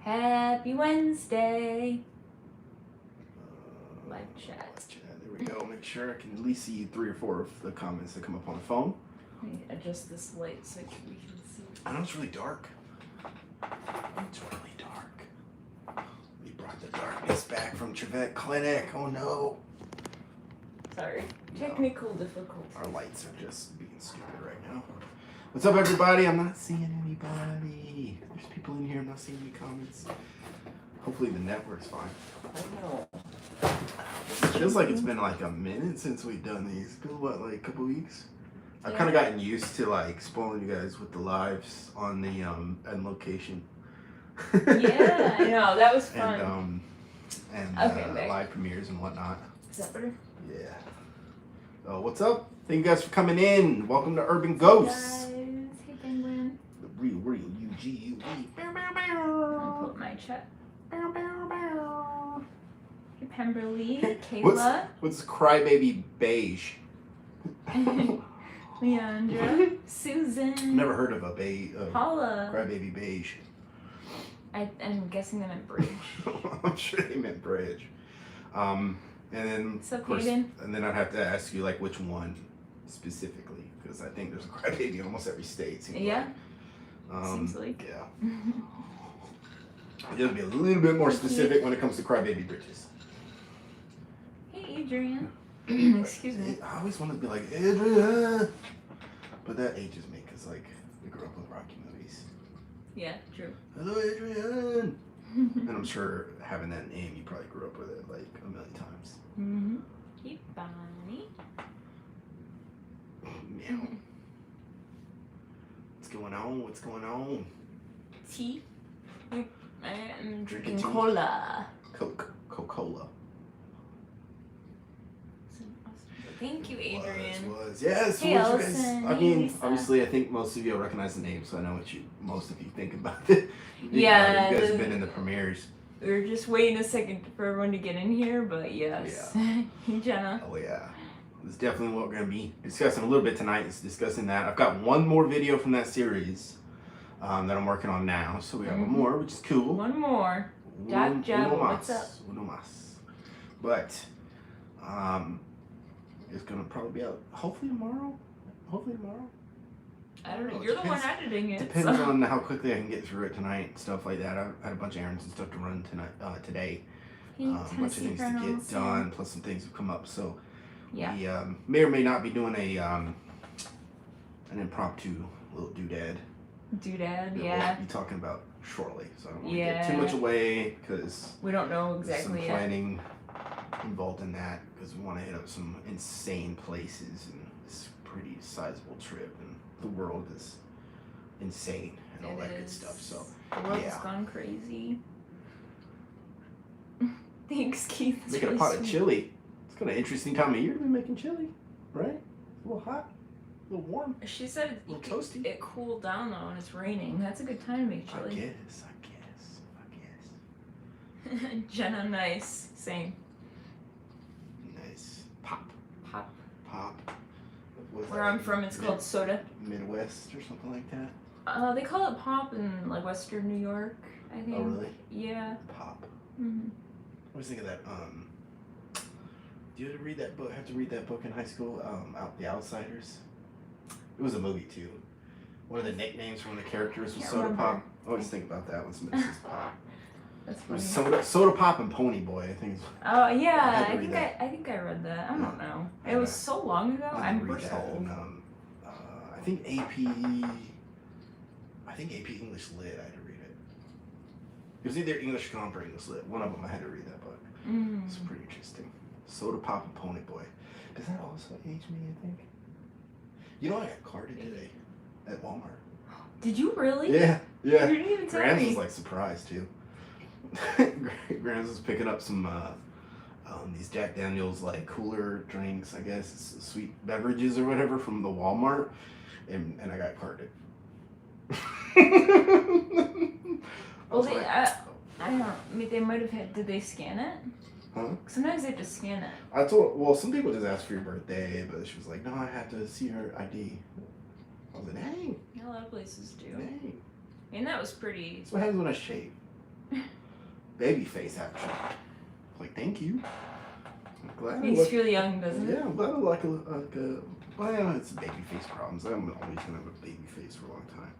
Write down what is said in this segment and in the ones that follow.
Happy Wednesday. Live chat. There we go. Make sure I can at least see 3 or 4 of the comments that come up on the phone. Let me adjust this light so we can see. I know it's really dark. It's really dark. We brought the darkness back from Trevett Clinic. Oh no. Sorry. Technical difficulties. Our lights are just being stupid right now. What's up, everybody? I'm not seeing anybody. There's people in here. I'm not seeing any comments. Hopefully the network's fine. I know. It feels like it's been like a minute since we've done these. It feels what, like a couple weeks? I've Yeah. kind of gotten used to like spoiling you guys with the lives on the end location. Yeah, I know. That was fun. And live premieres and whatnot. Is that better? Yeah. Oh, what's up? Thank you guys for coming in. Welcome to Urban Ghosts. Hey, guys. Hey, Penguin. The real UGUE. I'll put my chat. Hey, Pemberley. Kayla. What's crybaby beige? Leandra. Susan. Never heard of a Paula. crybaby beige. I'm guessing they meant bridge. I'm sure they meant bridge. And then What's up, of course, Hayden? and then I'd have to ask you like which one specifically, because I think there's a crybaby in almost every state. Yeah. Like. Seems like. Yeah. It'll be a little bit more specific when it comes to crybaby bridges. Hey, Adrian. Excuse me. I always want to be like Adrian, but that ages me because like we grew up with Rocky movies. Yeah, true. Hello, Adrian. And I'm sure having that name, you probably grew up with it like a million times. Mm-hmm. Hey, Bonnie. Meow. What's going on? What's going on? Tea. I am drinking tea? cola. Coca-Cola. Thank you, Adrian. Was. Yes. Hey, What you guys, Allison. I Hey, mean, Lisa. obviously, I think most of you will recognize the name, so I know what most of you think about it. Yeah, You guys have been in the premieres. We were just waiting a second for everyone to get in here, but yes. Hey, Jenna. Oh yeah. That's definitely what we're going to be discussing a little bit tonight. Is discussing that. I've got one more video from that series that I'm working on now. So we got one more, which is cool. One more. Doc Jabba, what's up? Uno mas. But it's going to probably be out hopefully tomorrow. I don't know. Oh, You're the one editing it. Depends so. on how quickly I can get through it tonight and stuff like that. I had a bunch of errands and stuff to run today. Hey, A bunch of Tennessee things to Paranormal get Sam. done, plus some things have come up. So Yeah. we may or may not be doing an impromptu little doodad. Doodad, that yeah. we'll be talking about shortly. So I don't want to Yeah. get too much away because We don't know there's exactly some yet. planning involved in that because we want to hit up some insane places and it's a pretty sizable trip and the world is insane and all that good stuff. So the world has yeah. gone crazy. Thanks, Keith. That's making really a pot sweet. of chili. It's kind of interesting time of year to be making chili, right? A little hot, a little warm. She said A little toasty. it cooled down though and it's raining. That's a good time to make I chili. guess. Jenna, nice. Same. Nice. Pop. Pop. What is Where that? I'm from, it's called soda. Midwest or something like that. They call it pop in like Western New York, I think. Oh, really? Yeah. Pop. Mm-hmm. I always think of that. Do you ever read that book? Have to read that book in high school? The Outsiders. It was a movie too. One of the nicknames from the characters was Can't Soda remember. Pop. I always think about that when somebody says pop. That's It was funny. Soda Pop and Pony Boy. I think. Oh yeah, I had to read that. I think I read that. I don't know. I It was know. so long ago. I I'm didn't read so that. old. And, I think AP English Lit. I had to read it. It was either English Comp or English Lit. One of them I had to read that book. Mm. It's pretty interesting. Soda Pop and Pony Boy. Does that also age me? I think. You know, I got carded today at Walmart. Did you really? Yeah. You didn't even tell Grams me. was like surprised too. Grams was picking up some these Jack Daniels like cooler drinks, I guess, sweet beverages or whatever from the Walmart, and I got carded. Well, I don't know. I mean, they might have had. Did they scan it? Huh? Sometimes they have to scan it. Some people just ask for your birthday, but she was like, no, I have to see her ID. I was like, dang. A lot of places do. Dang. And that was pretty. That's what happens when I shave. baby face action. Like, thank you. I'm glad Makes you feel young, doesn't it? Yeah, I'm glad I like a well, it's baby face problems. I'm always gonna have a baby face for a long time.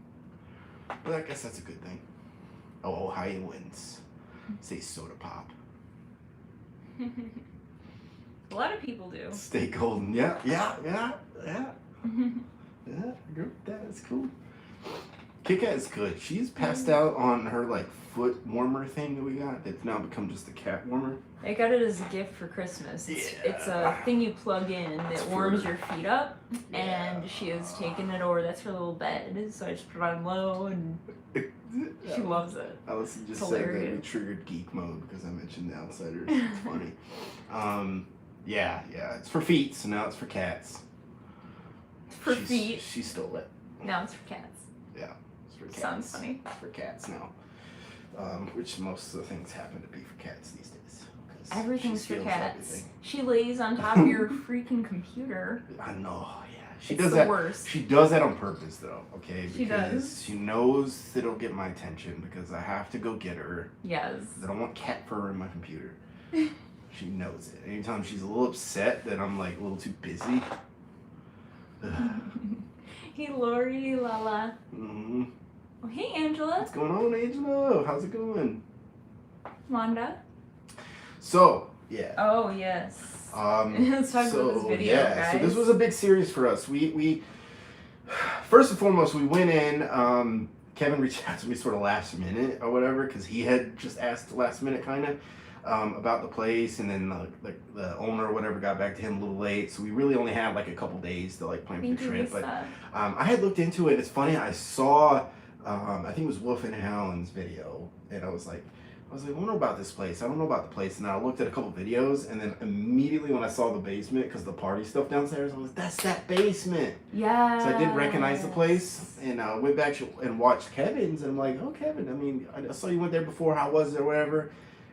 But I guess that's a good thing. Oh, Ohio wins. Say soda pop. A lot of people do. Stay golden. Yeah. Yeah, I agree with that. That's cool. Kit Kat is good. She's passed out on her like foot warmer thing that we got. It's now become just a cat warmer. I got it as a gift for Christmas. It's a thing you plug in that warms your feet up, and she has taken it over. That's her little bed, so I just put it on low, and she loves it. Allison just said that we triggered geek mode because I mentioned the Outsiders. It's funny. Yeah, it's for feet, so now it's for cats. For feet. She stole it. Now it's for cats. Yeah, it's for cats. Sounds funny. It's for cats now. Which most of the things happen to be for cats these days. Everything's for cats. Everything. She lays on top of your freaking computer. I know, yeah. She it's does the that. Worst. She does that on purpose, though. Okay, she because she knows it'll get my attention because I have to go get her. Yes. I don't want cat fur in my computer. She knows it. Anytime she's a little upset that I'm like a little too busy. Hey, Lori, Lala. Mm-hmm. Oh, hey, Angela. What's going on, Angela? How's it going? Wanda. So, yeah. Oh, yes. Let's talk about this video, guys. So this was a big series for us. We first and foremost, we went in, Kevin reached out to me sort of last minute or whatever, because he had just asked last minute kind of about the place, and then the owner or whatever got back to him a little late, so we really only had like a couple days to like plan for the trip. But I had looked into it. It's funny, I saw, I think it was Wolf and Howland's video, and I was like, I wonder about this place. I don't know about the place. And I looked at a couple videos, and then immediately when I saw the basement, because the party stuff downstairs, I was like, that's that basement. Yeah. So I did recognize the place, and I went back and watched Kevin's, and I'm like, oh, Kevin, I mean, I saw you went there before. How was it or whatever?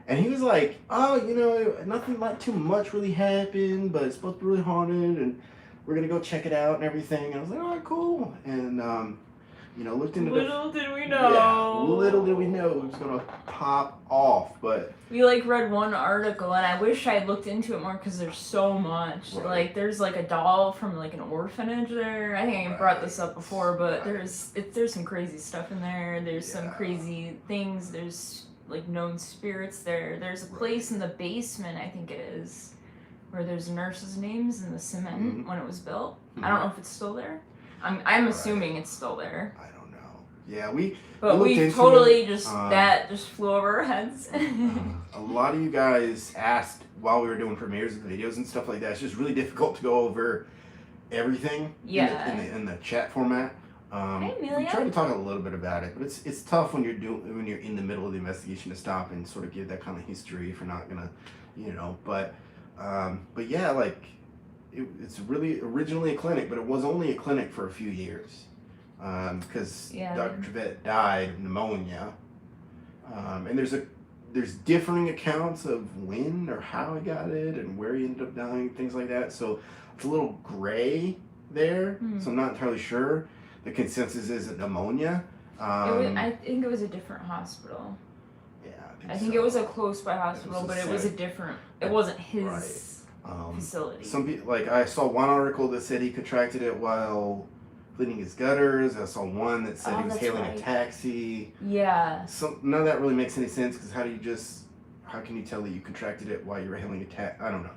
And he was like, oh, you know, nothing like too much really happened, but it's supposed to be really haunted, and we're going to go check it out and everything. And I was like, all right, cool. And, you know, looked into little did we know. Yeah, little did we know it was gonna pop off, but we like read one article, and I wish I had looked into it more because there's so much. Right. Like, there's like a doll from like an orphanage there. I think I brought this up before, but there's some crazy stuff in there. There's some crazy things. There's like known spirits there. There's a place in the basement, I think it is, where there's nurses' names in the cement when it was built. I don't know if it's still there. I'm assuming it's still there. I don't know. Yeah, we totally just that just flew over our heads. A lot of you guys asked while we were doing premieres of videos and stuff like that. It's just really difficult to go over everything in the chat format. Hey, Amelia. We tried to talk a little bit about it, but it's tough when you're in the middle of the investigation to stop and sort of give that kind of history if you're not gonna, you know. But yeah, like. It's really originally a clinic, but it was only a clinic for a few years because Dr. Trevett died of pneumonia. And there's differing accounts of when or how he got it and where he ended up dying, things like that. So it's a little gray there. So I'm not entirely sure. The consensus is pneumonia. I think it was a different hospital. Yeah, I think it was a close by hospital, but it was a different. It wasn't his. Right. Facility. Some people, like I saw one article that said he contracted it while cleaning his gutters. I saw one that said he was hailing a taxi. Yeah. None of that really makes any sense because how can you tell that you contracted it while you were hailing a taxi? I don't know.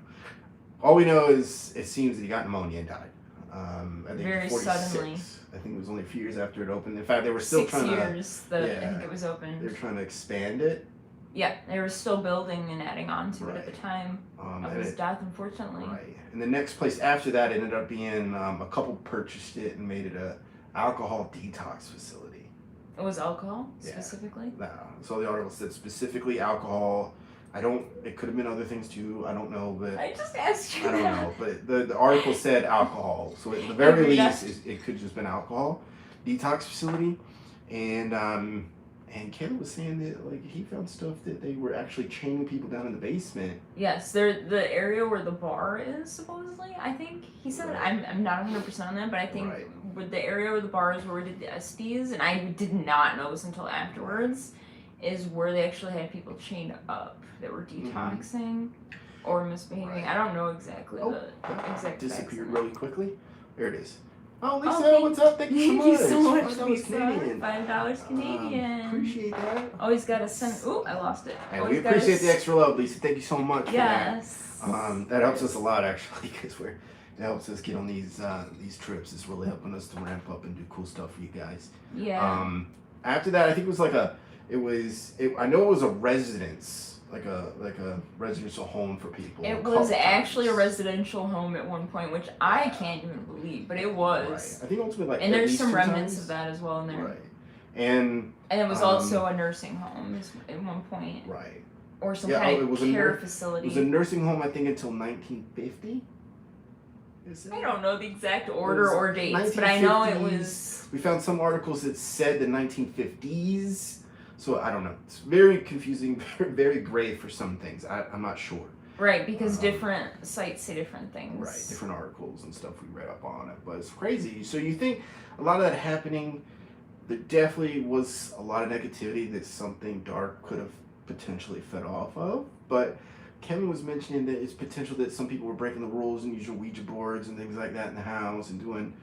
All we know is it seems that he got pneumonia and died. I think very 46. suddenly. I think it was only a few years after it opened. In fact, they were still 6 years that I think it was open. They were trying to expand it. Yeah, they were still building and adding on to it at the time of his death, unfortunately. Right. And the next place after that ended up being a couple purchased it and made it a alcohol detox facility. It was alcohol specifically? No. So the article said specifically alcohol. It could have been other things too. I don't know, but I just asked you I don't know, but the article said alcohol. So at the very least, it could have just been alcohol detox facility, and Kevin was saying that like he found stuff that they were actually chaining people down in the basement. Yes, the area where the bar is supposedly. I think he said I'm not 100% on that, but I think with the area where the bar is where we did the Estes, and I did not know this until afterwards. is where they actually had people chained up that were detoxing or misbehaving. I don't know exactly the exact disappeared facts. really quickly. There it is. Oh, Lisa, what's up? Thank you so much. $5 Lisa. Canadian. $5 Canadian. Appreciate that. Always gotta send. Ooh, I lost it. And we appreciate the extra love, Lisa. Thank you so much for that. That helps us a lot, actually, because it helps us get on these trips. It's really helping us to ramp up and do cool stuff for you guys. Yeah. After that, I think it was I know it was a residence. Like a residential home for people. It was actually a residential home at one point, which I can't even believe, but it was. Right. I think ultimately and there's some remnants of that as well in there. Right. And it was also a nursing home at one point. Right. Or some kind of care facility. It was a nursing home, I think, until 1950. I don't know the exact order or dates, but I know it was. We found some articles that said the 1950s. So I don't know. It's very confusing, very gray for some things. I'm not sure. Right, because different sites say different things. Right, different articles and stuff we read up on it. But it's crazy. So you think a lot of that happening, there definitely was a lot of negativity that something dark could have potentially fed off of. But Kevin was mentioning that it's potential that some people were breaking the rules and using Ouija boards and things like that in the house and doing,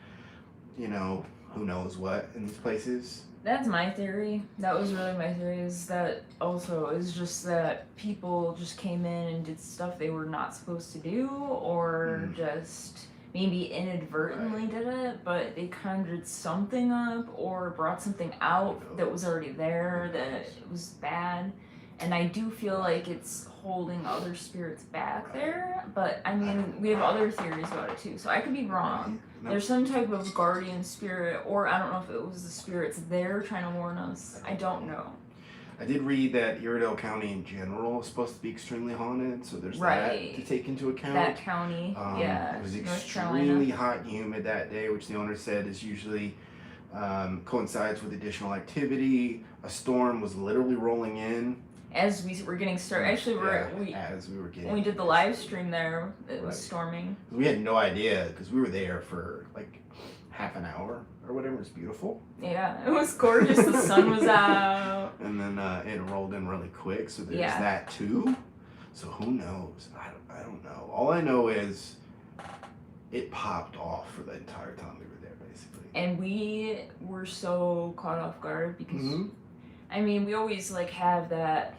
who knows what in these places. That's my theory. That was really my theory, is that also is just that people just came in and did stuff they were not supposed to do, or just maybe inadvertently did it, but they conjured something up or brought something out that was already there that was bad. And I do feel like it's holding other spirits back there, but I mean, we have other theories about it too, so I could be wrong. There's some type of guardian spirit, or I don't know if it was the spirits there trying to warn us. I don't know. I did read that Iredell County in general is supposed to be extremely haunted, so there's that to take into account. That county, It was extremely hot and humid that day, which the owner said is usually coincides with additional activity. A storm was literally rolling in. As we were getting started, actually, when we did the live stream there, it was storming. We had no idea because we were there for like half an hour or whatever. It was beautiful. Yeah, it was gorgeous. The sun was out. And then it rolled in really quick, so there's that too. So who knows? I don't know. All I know is it popped off for the entire time we were there, basically. And we were so caught off guard because, I mean, we always like have that,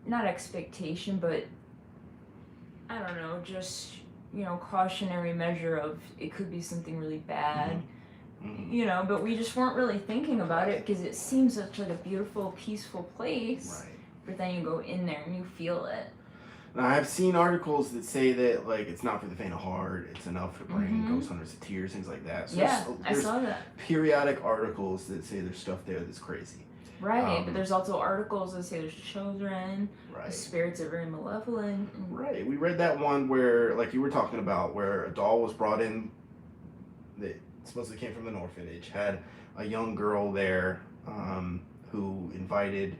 not expectation, but I don't know, just, cautionary measure of it could be something really bad, but we just weren't really thinking about it because it seems such like a beautiful, peaceful place. Right. But then you go in there and you feel it. Now, I've seen articles that say that like it's not for the faint of heart. It's enough to bring ghost hunters to tears, things like that. So I saw that. Periodic articles that say there's stuff there that's crazy. Right, but there's also articles that say there's children. The spirits are very malevolent. Right. We read that one where, like you were talking about, where a doll was brought in that supposedly came from an orphanage. Had a young girl there who invited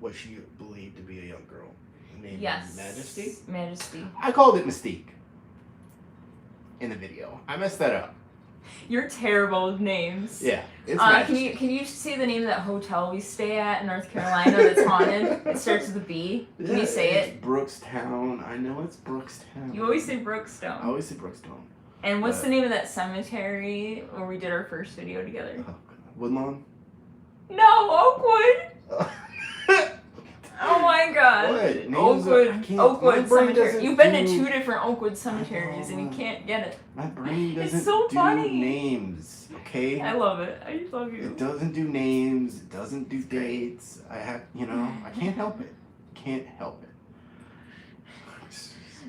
what she believed to be a young girl. Named Majesty. I called it Mystique in the video. I messed that up. You're terrible with names. Yeah, it's can you say the name of that hotel we stay at in North Carolina that's haunted? It starts with a B. Can you say it? Brookstown. I know it's Brookstown. You always say Brookstone. I always say Brookstone. And what's the name of that cemetery where we did our first video together? Woodlawn? No, Oakwood. Oh my God! What? Oakwood Cemetery. You've been to 2 different Oakwood cemeteries and you can't get it. My brain doesn't do names, okay? I love it. I just love you. It doesn't do names. It doesn't do dates. I can't help it. Can't help it.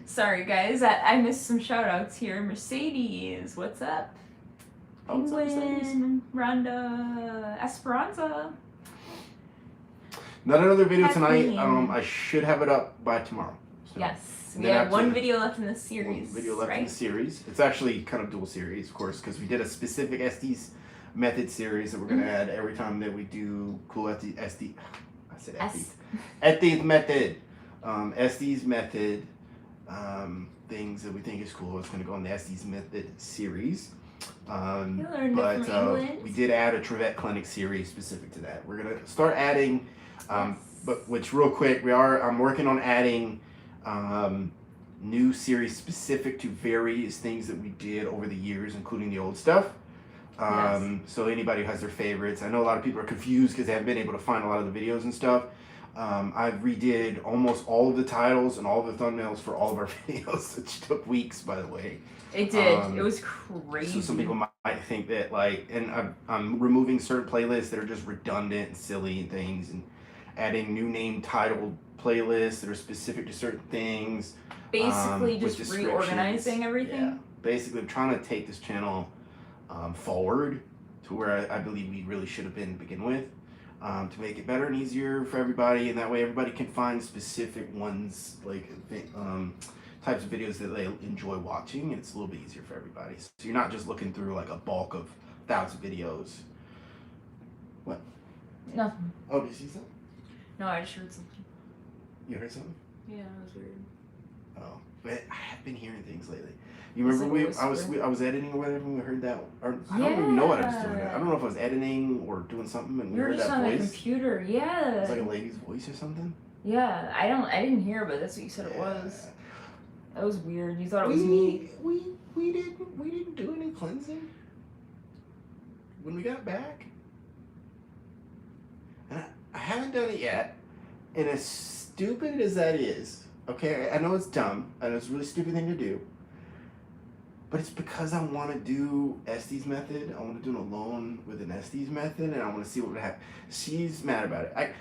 Sorry guys, I missed some shout outs here. Mercedes, what's up? Penguin, Rhonda, Esperanza. Not another video tonight. I should have it up by tomorrow. So. Yes. We have one video left in the series. One video left in the series. It's actually kind of dual series, of course, because we did a specific Estes Method series that we're going to add every time that we do cool Estes Method. Estes Method things that we think is cool. It's going to go on the Estes Method series. But we did add a Trevett clinic series specific to that. We're gonna start adding, but which real quick, I'm working on adding new series specific to various things that we did over the years, including the old stuff. So anybody who has their favorites, I know a lot of people are confused because they haven't been able to find a lot of the videos and stuff. I redid almost all of the titles and all of the thumbnails for all of our videos, which took weeks, by the way. It did. It was crazy. So some people might think that, like, and I'm removing certain playlists that are just redundant and silly and things, and adding new name titled playlists that are specific to certain things. Basically, just reorganizing everything. Yeah. Basically, I'm trying to take this channel forward to where I believe we really should have been to begin with. To make it better and easier for everybody, and that way everybody can find specific ones, like types of videos that they enjoy watching, and it's a little bit easier for everybody. So you're not just looking through like a bulk of 1,000 videos. What? Nothing. Oh, did you see something? No, I just heard something. You heard something? Yeah, it was weird. Oh, but I have been hearing things lately. You remember I was editing or whatever, and we heard that, or I don't even know what I was doing. I don't know if I was editing or doing something, and we heard that voice. You were just on the computer, yeah. It was like a lady's voice or something. Yeah, I didn't hear, but that's what you said it was. That was weird. You thought it was me. We didn't do any cleansing when we got back, and I haven't done it yet. And as stupid as that is, okay, I know it's dumb. I know it's a really stupid thing to do. But it's because I want to do Estes Method. I want to do an alone with an Estes Method, and I want to see what would happen. She's mad about it.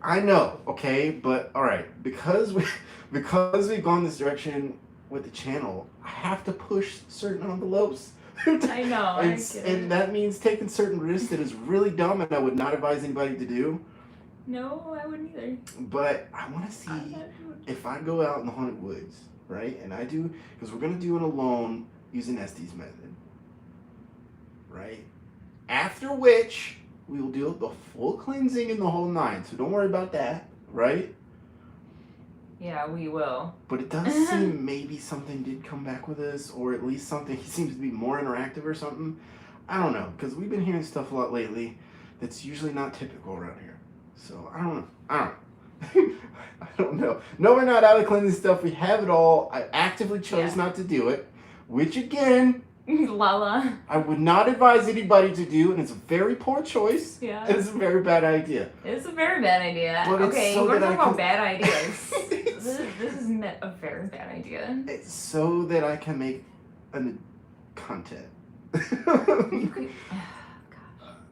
I know, okay, but all right, because we've gone this direction with the channel, I have to push certain envelopes. I know, and that means taking certain risks that is really dumb, and I would not advise anybody to do. No, I wouldn't either. But I want to see if I go out in the haunted woods. Right, and I do, because we're gonna do an alone using Estes Method. Right, after which we will do the full cleansing and the whole 9. So don't worry about that. Right? Yeah, we will. But it does seem maybe something did come back with us, or at least something seems to be more interactive or something. I don't know, because we've been hearing stuff a lot lately that's usually not typical around here. So I don't know. I don't know. No, we're not out of cleansing stuff. We have it all. I actively chose not to do it, which again, Lala, I would not advise anybody to do, and it's a very poor choice. Yeah. And it's a very bad idea. It's a very bad idea. But okay, so we're talking about bad ideas. this is a very bad idea. It's so that I can make content. You could,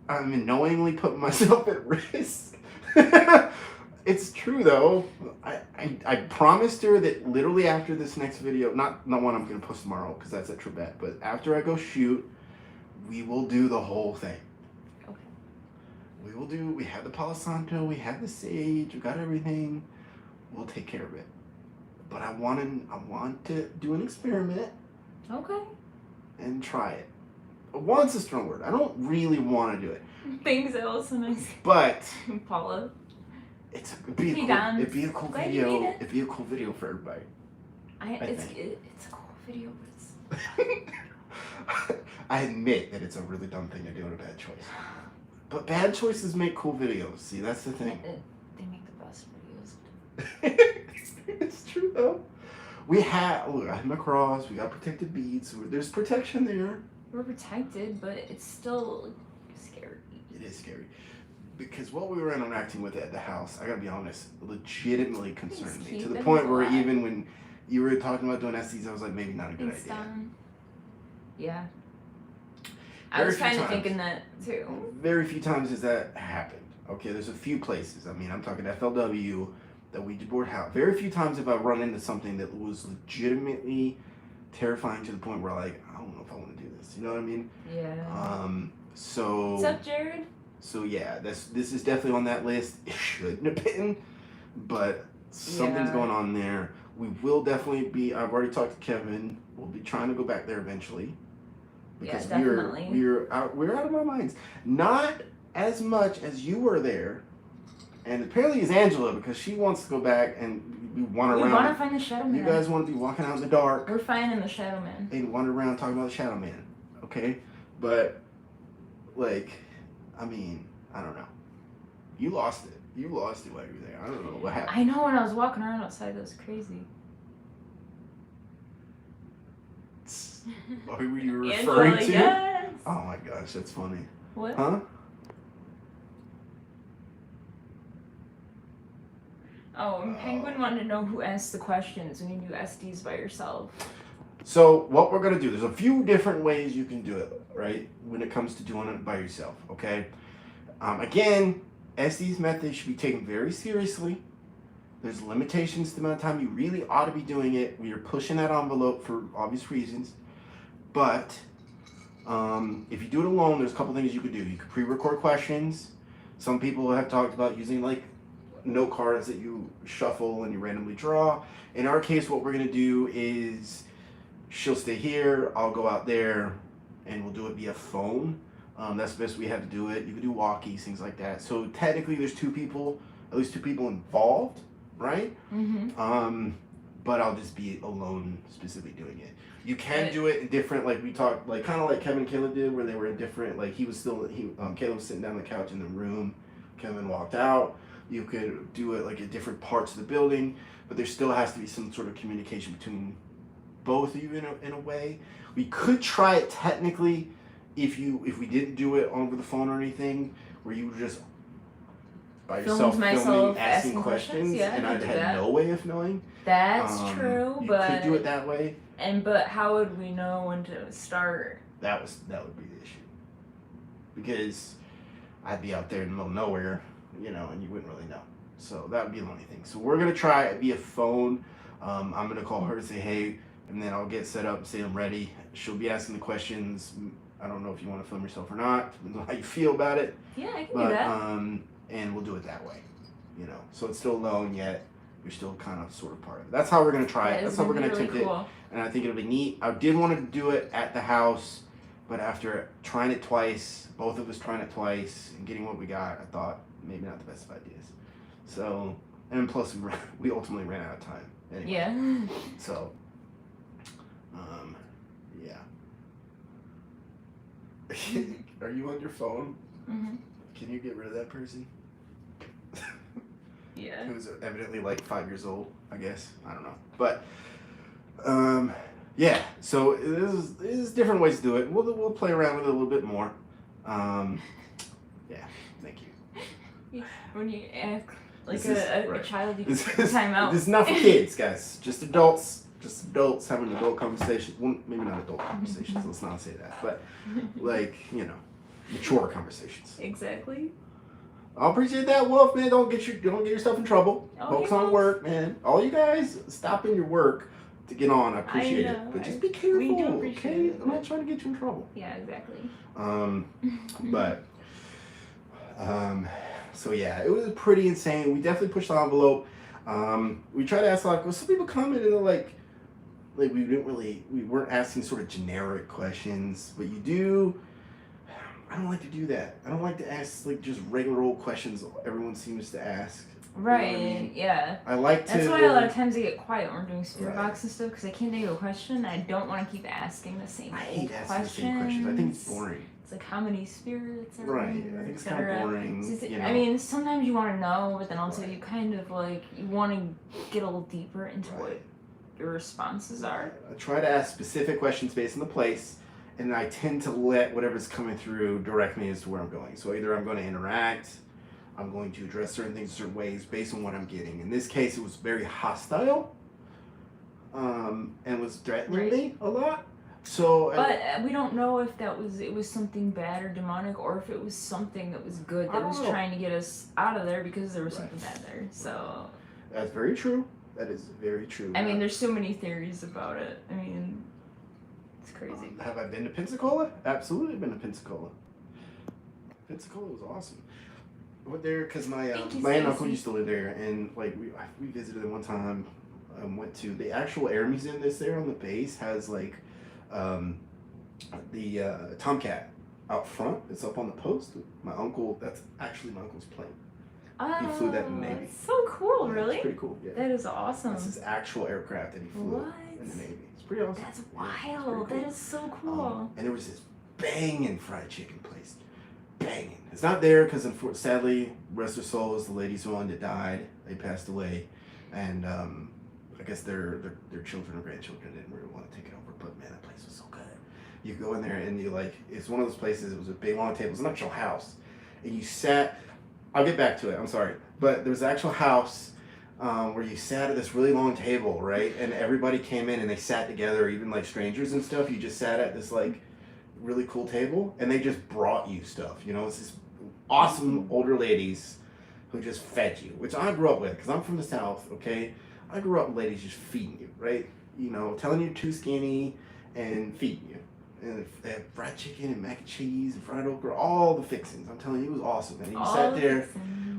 I'm knowingly putting myself at risk. It's true though. I promised her that literally after this next video, not one I'm gonna post tomorrow because that's at Trevett, but after I go shoot, we will do the whole thing. Okay. We have the Palo Santo, we have the sage, we got everything. We'll take care of it. But I want to do an experiment. Okay. And try it. Want's a strong word. I don't really want to do it. Thanks, Allison. But Paula. It'd be a cool video. It'd be a cool video for everybody. It's a cool video, but it's. I admit that it's a really dumb thing to do and a bad choice. But bad choices make cool videos. See, that's the thing. They make the best videos. It's true though. I have my cross. We got protected beads. There's protection there. We're protected, but it's still scary. It is scary. Because what we were interacting with at the house, I gotta be honest, legitimately concerned me. To the point where even when you were talking about doing Estes, I was like, maybe not a good idea. Yeah. I was kind of thinking that too. Very few times has that happened. Okay, there's a few places. I mean, I'm talking FLW, the Ouija board house. Very few times have I run into something that was legitimately terrifying to the point where like, I don't know if I want to do this. You know what I mean? Yeah. So. What's up, Jared? So yeah, this is definitely on that list. It shouldn't have been, but something's going on there. We will definitely be. I've already talked to Kevin. We'll be trying to go back there eventually. Because we're out of our minds. Not as much as you were there, and apparently it's Angela because she wants to go back and we wander around. We want to find the Shadow Man. You guys want to be walking out in the dark. We're finding the Shadow Man. And wander around talking about the Shadow Man. okay? But, like, I mean, I don't know. You lost it. You lost it while you were there. I don't know what happened. I know when I was walking around outside, that was crazy. Who were you referring to? Yes. Oh my gosh, that's funny. What? Huh? Oh, and Penguin wanted to know who asked the questions when you do SDs by yourself. So what we're gonna do, there's a few different ways you can do it, right? When it comes to doing it by yourself, okay? Again, Estes Method should be taken very seriously. There's limitations to the amount of time you really ought to be doing it. We are pushing that envelope for obvious reasons. But if you do it alone, there's a couple things you could do. You could pre-record questions. Some people have talked about using like note cards that you shuffle and you randomly draw. In our case, what we're gonna do is she'll stay here, I'll go out there, and we'll do it via phone. That's the best we have to do it. You can do walkies, things like that. So technically there's at least two people involved, right? Mm-hmm. But I'll just be alone specifically doing it. You can do it in different, like we talked, like kind of like Kevin and Caleb did, where they were in different, like Caleb was sitting down on the couch in the room, Kevin walked out. You could do it like at different parts of the building, but there still has to be some sort of communication between both of you in a way. We could try it technically if we didn't do it over the phone or anything, where you were just by yourself filming, asking questions, yeah, and I had no way of knowing. That's true, you but could do it that way. But how would we know when to start? That would be the issue, because I'd be out there in the middle of nowhere, and you wouldn't really know. So that would be the only thing. So we're gonna try it via phone. I'm gonna call her and say hey, and then I'll get set up and say I'm ready. She'll be asking the questions. I don't know if you want to film yourself or not. Depends on how you feel about it. Yeah, I can do that. And we'll do it that way. So it's still alone yet. You're still kind of sort of part of it. That's how we're gonna try it. That's how we're gonna attempt it. And I think it'll be neat. I did want to do it at the house, but after trying it twice, both of us trying it twice and getting what we got, I thought maybe not the best of ideas. So, and plus we ultimately ran out of time. Anyway. Yeah. So, yeah. Are you on your phone? Mm-hmm. Can you get rid of that person? Yeah. Who's evidently like 5 years old, I guess. I don't know. But, yeah. So this is different ways to do it. We'll play around with it a little bit more. Yeah. Thank you. When you act like a child, you can take time out. This is not for kids, guys. Just adults. Just adults having adult conversations. Well, maybe not adult conversations. Let's not say that. But like, mature conversations. Exactly. I appreciate that, Wolf, man. Don't get yourself in trouble. Focus on work, man. All you guys stopping your work to get on. I appreciate it. But just be careful. We do appreciate okay? it. I'm not trying to get you in trouble. Yeah, exactly. So yeah, it was pretty insane. We definitely pushed the envelope. We tried to ask some people commented like we weren't asking sort of generic questions, but you do. I don't like to do that. I don't like to ask like just regular old questions everyone seems to ask. Right. You know what I mean? Yeah. I like to. That's why a lot of times I get quiet when we're doing spirit box and stuff, because I can't think of a question. I don't want to keep asking the same hate asking questions. the same questions. I think it's boring. It's like how many spirits are right. there, I think it's kind of boring. I mean, sometimes you want to know, but then also you kind of you want to get a little deeper into what your responses are. I try to ask specific questions based on the place, and I tend to let whatever's coming through direct me as to where I'm going. So either I'm going to interact, I'm going to address certain things certain ways based on what I'm getting. In this case, it was very hostile, and was threatening me a lot. So, but we don't know if it was something bad or demonic, or if it was something that was good that was trying to get us out of there because there was something bad there. So that's very true. That is very true. I mean, there's so many theories about it. I mean, it's crazy. Have I been to Pensacola? Absolutely been to Pensacola. Pensacola was awesome. Went there because my aunt and uncle used to live there, and like we visited them one time. Went to the actual air museum that's there on the base has like the Tomcat out front. It's up on the post. My uncle, that's actually my uncle's plane. He flew that in the Navy. So cool, Yeah, really? it's pretty cool. Yeah. That is awesome. That's his actual aircraft that he flew in the Navy. It's pretty awesome. That's Yeah, wild. cool. That is so cool. And there was this banging fried chicken place. Banging. It's not there because sadly, rest their souls, the lady's one that died. They passed away, and I guess their children or grandchildren didn't really want to take it over. But man, that place was so good. You go in there and you like, it's one of those places. It was a big long table. It was an actual house, and you sat. I'll get back to it. I'm sorry, but there was an actual house where you sat at this really long table, right? And everybody came in and they sat together, even like strangers and stuff. You just sat at this like really cool table, and they just brought you stuff. You know, it's this awesome older ladies who just fed you, which I grew up with because I'm from the South. Okay, I grew up with ladies just feeding you, right? You know, telling you too skinny and feeding you. And they had fried chicken and mac and cheese and fried okra, all the fixings. I'm telling you, it was awesome. And you sat there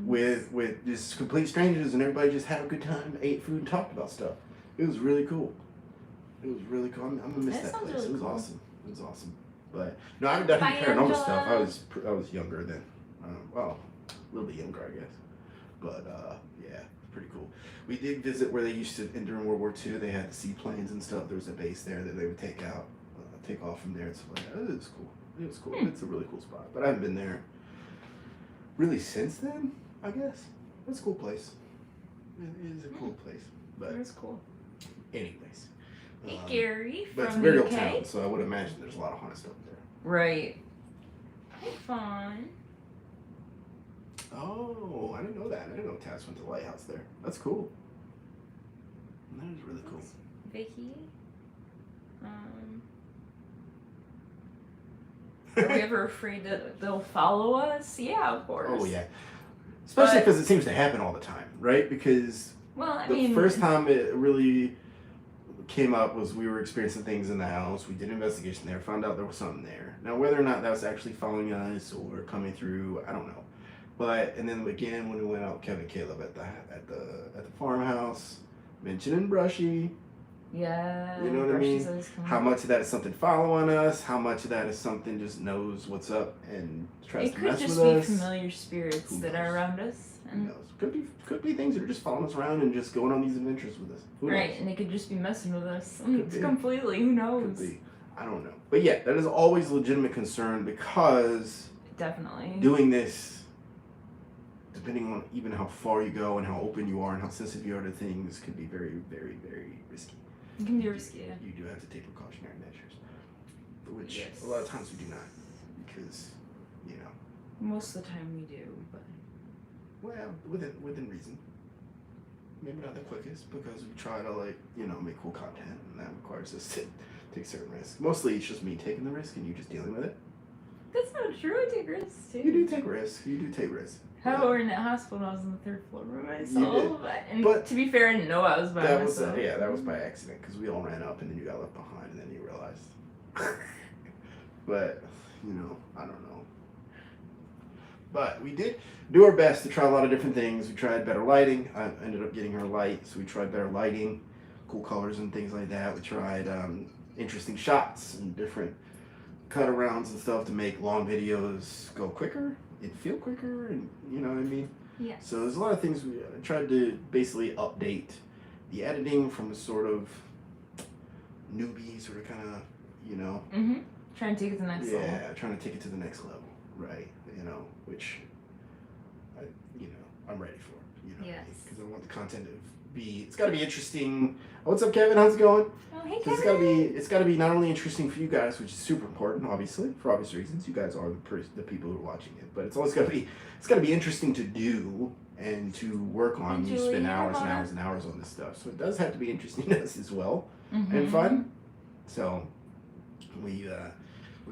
with just complete strangers, and everybody just had a good time, ate food, and talked about stuff. It was really cool. It was really cool. I'm gonna miss that place. Really it was awesome. It was awesome. But no, I haven't done any paranormal stuff. I was younger then. Well, a little bit younger, I guess. But yeah, pretty cool. We did visit where they used to, and during World War II, they had the seaplanes and stuff. There was a base there that they would take off from there and stuff like that. It was cool. It was cool. It's a really cool spot. But I haven't been there really since then, I guess. It's a cool place. It is a cool place. But it's cool. Anyways. Hey, Gary but it's a from very the old UK. town, so I would imagine there's a lot of haunted stuff there. Right. Hey, fun. Oh, I didn't know that. I didn't know Taz went to the lighthouse there. That's cool. That is really cool. Vicky. Are we ever afraid that they'll follow us? Yeah, of course. Oh, yeah. Especially because it seems to happen all the time, right? Because the first time it really came up was we were experiencing things in the house. We did an investigation there, found out there was something there. Now, whether or not that was actually following us or coming through, I don't know. But and then again, when we went out, Kevin and Caleb at the farmhouse, mentioning Brushy. Yeah. You know what I mean? How much of that is something following us? How much of that is something just knows what's up and tries to mess with us? It could just be familiar spirits that are around us. Who knows? Could be things that are just following us around and just going on these adventures with us. Who knows? Right, and they could just be messing with us. Completely. Who knows? Could be. I don't know. But yeah, that is always a legitimate concern because definitely doing this, depending on even how far you go and how open you are and how sensitive you are to things, could be very, very, very risky. It can be risky, yeah. You do have to take precautionary measures, which a lot of times we do not, because, you know. Most of the time we do, but. Well, within reason. Maybe not the quickest, because we try to make cool content, and that requires us to take certain risks. Mostly it's just me taking the risk and you just dealing with it. That's not true. I take risks too. You do take risks. How we're in that hospital, I was on the 3rd floor by myself. And to be fair, I didn't know I was by myself. That was by accident, because we all ran up and then you got left behind and then you realized. But, I don't know. But we did do our best to try a lot of different things. We tried better lighting. I ended up getting her light, so we tried better lighting, cool colors and things like that. We tried interesting shots and different cut arounds and stuff to make long videos go quicker and feel quicker, and you know what I mean? Yeah. So there's a lot of things we tried to basically update the editing from a sort of newbie, sort of kind of, Mm-hmm. Trying to take it to the next level. Yeah, trying to take it to the next level, right? Which, I'm ready for, Yes. Because I want the content to be, it's got to be interesting. Oh, what's up, Kevin? How's it going? Oh, hey, Kevin. It's got to be not only interesting for you guys, which is super important, obviously, for obvious reasons. You guys are the people who are watching it, but it's always got to be interesting to do and to work on. You spend hours and hours and hours on this stuff, so it does have to be interesting to us as well, and fun. So we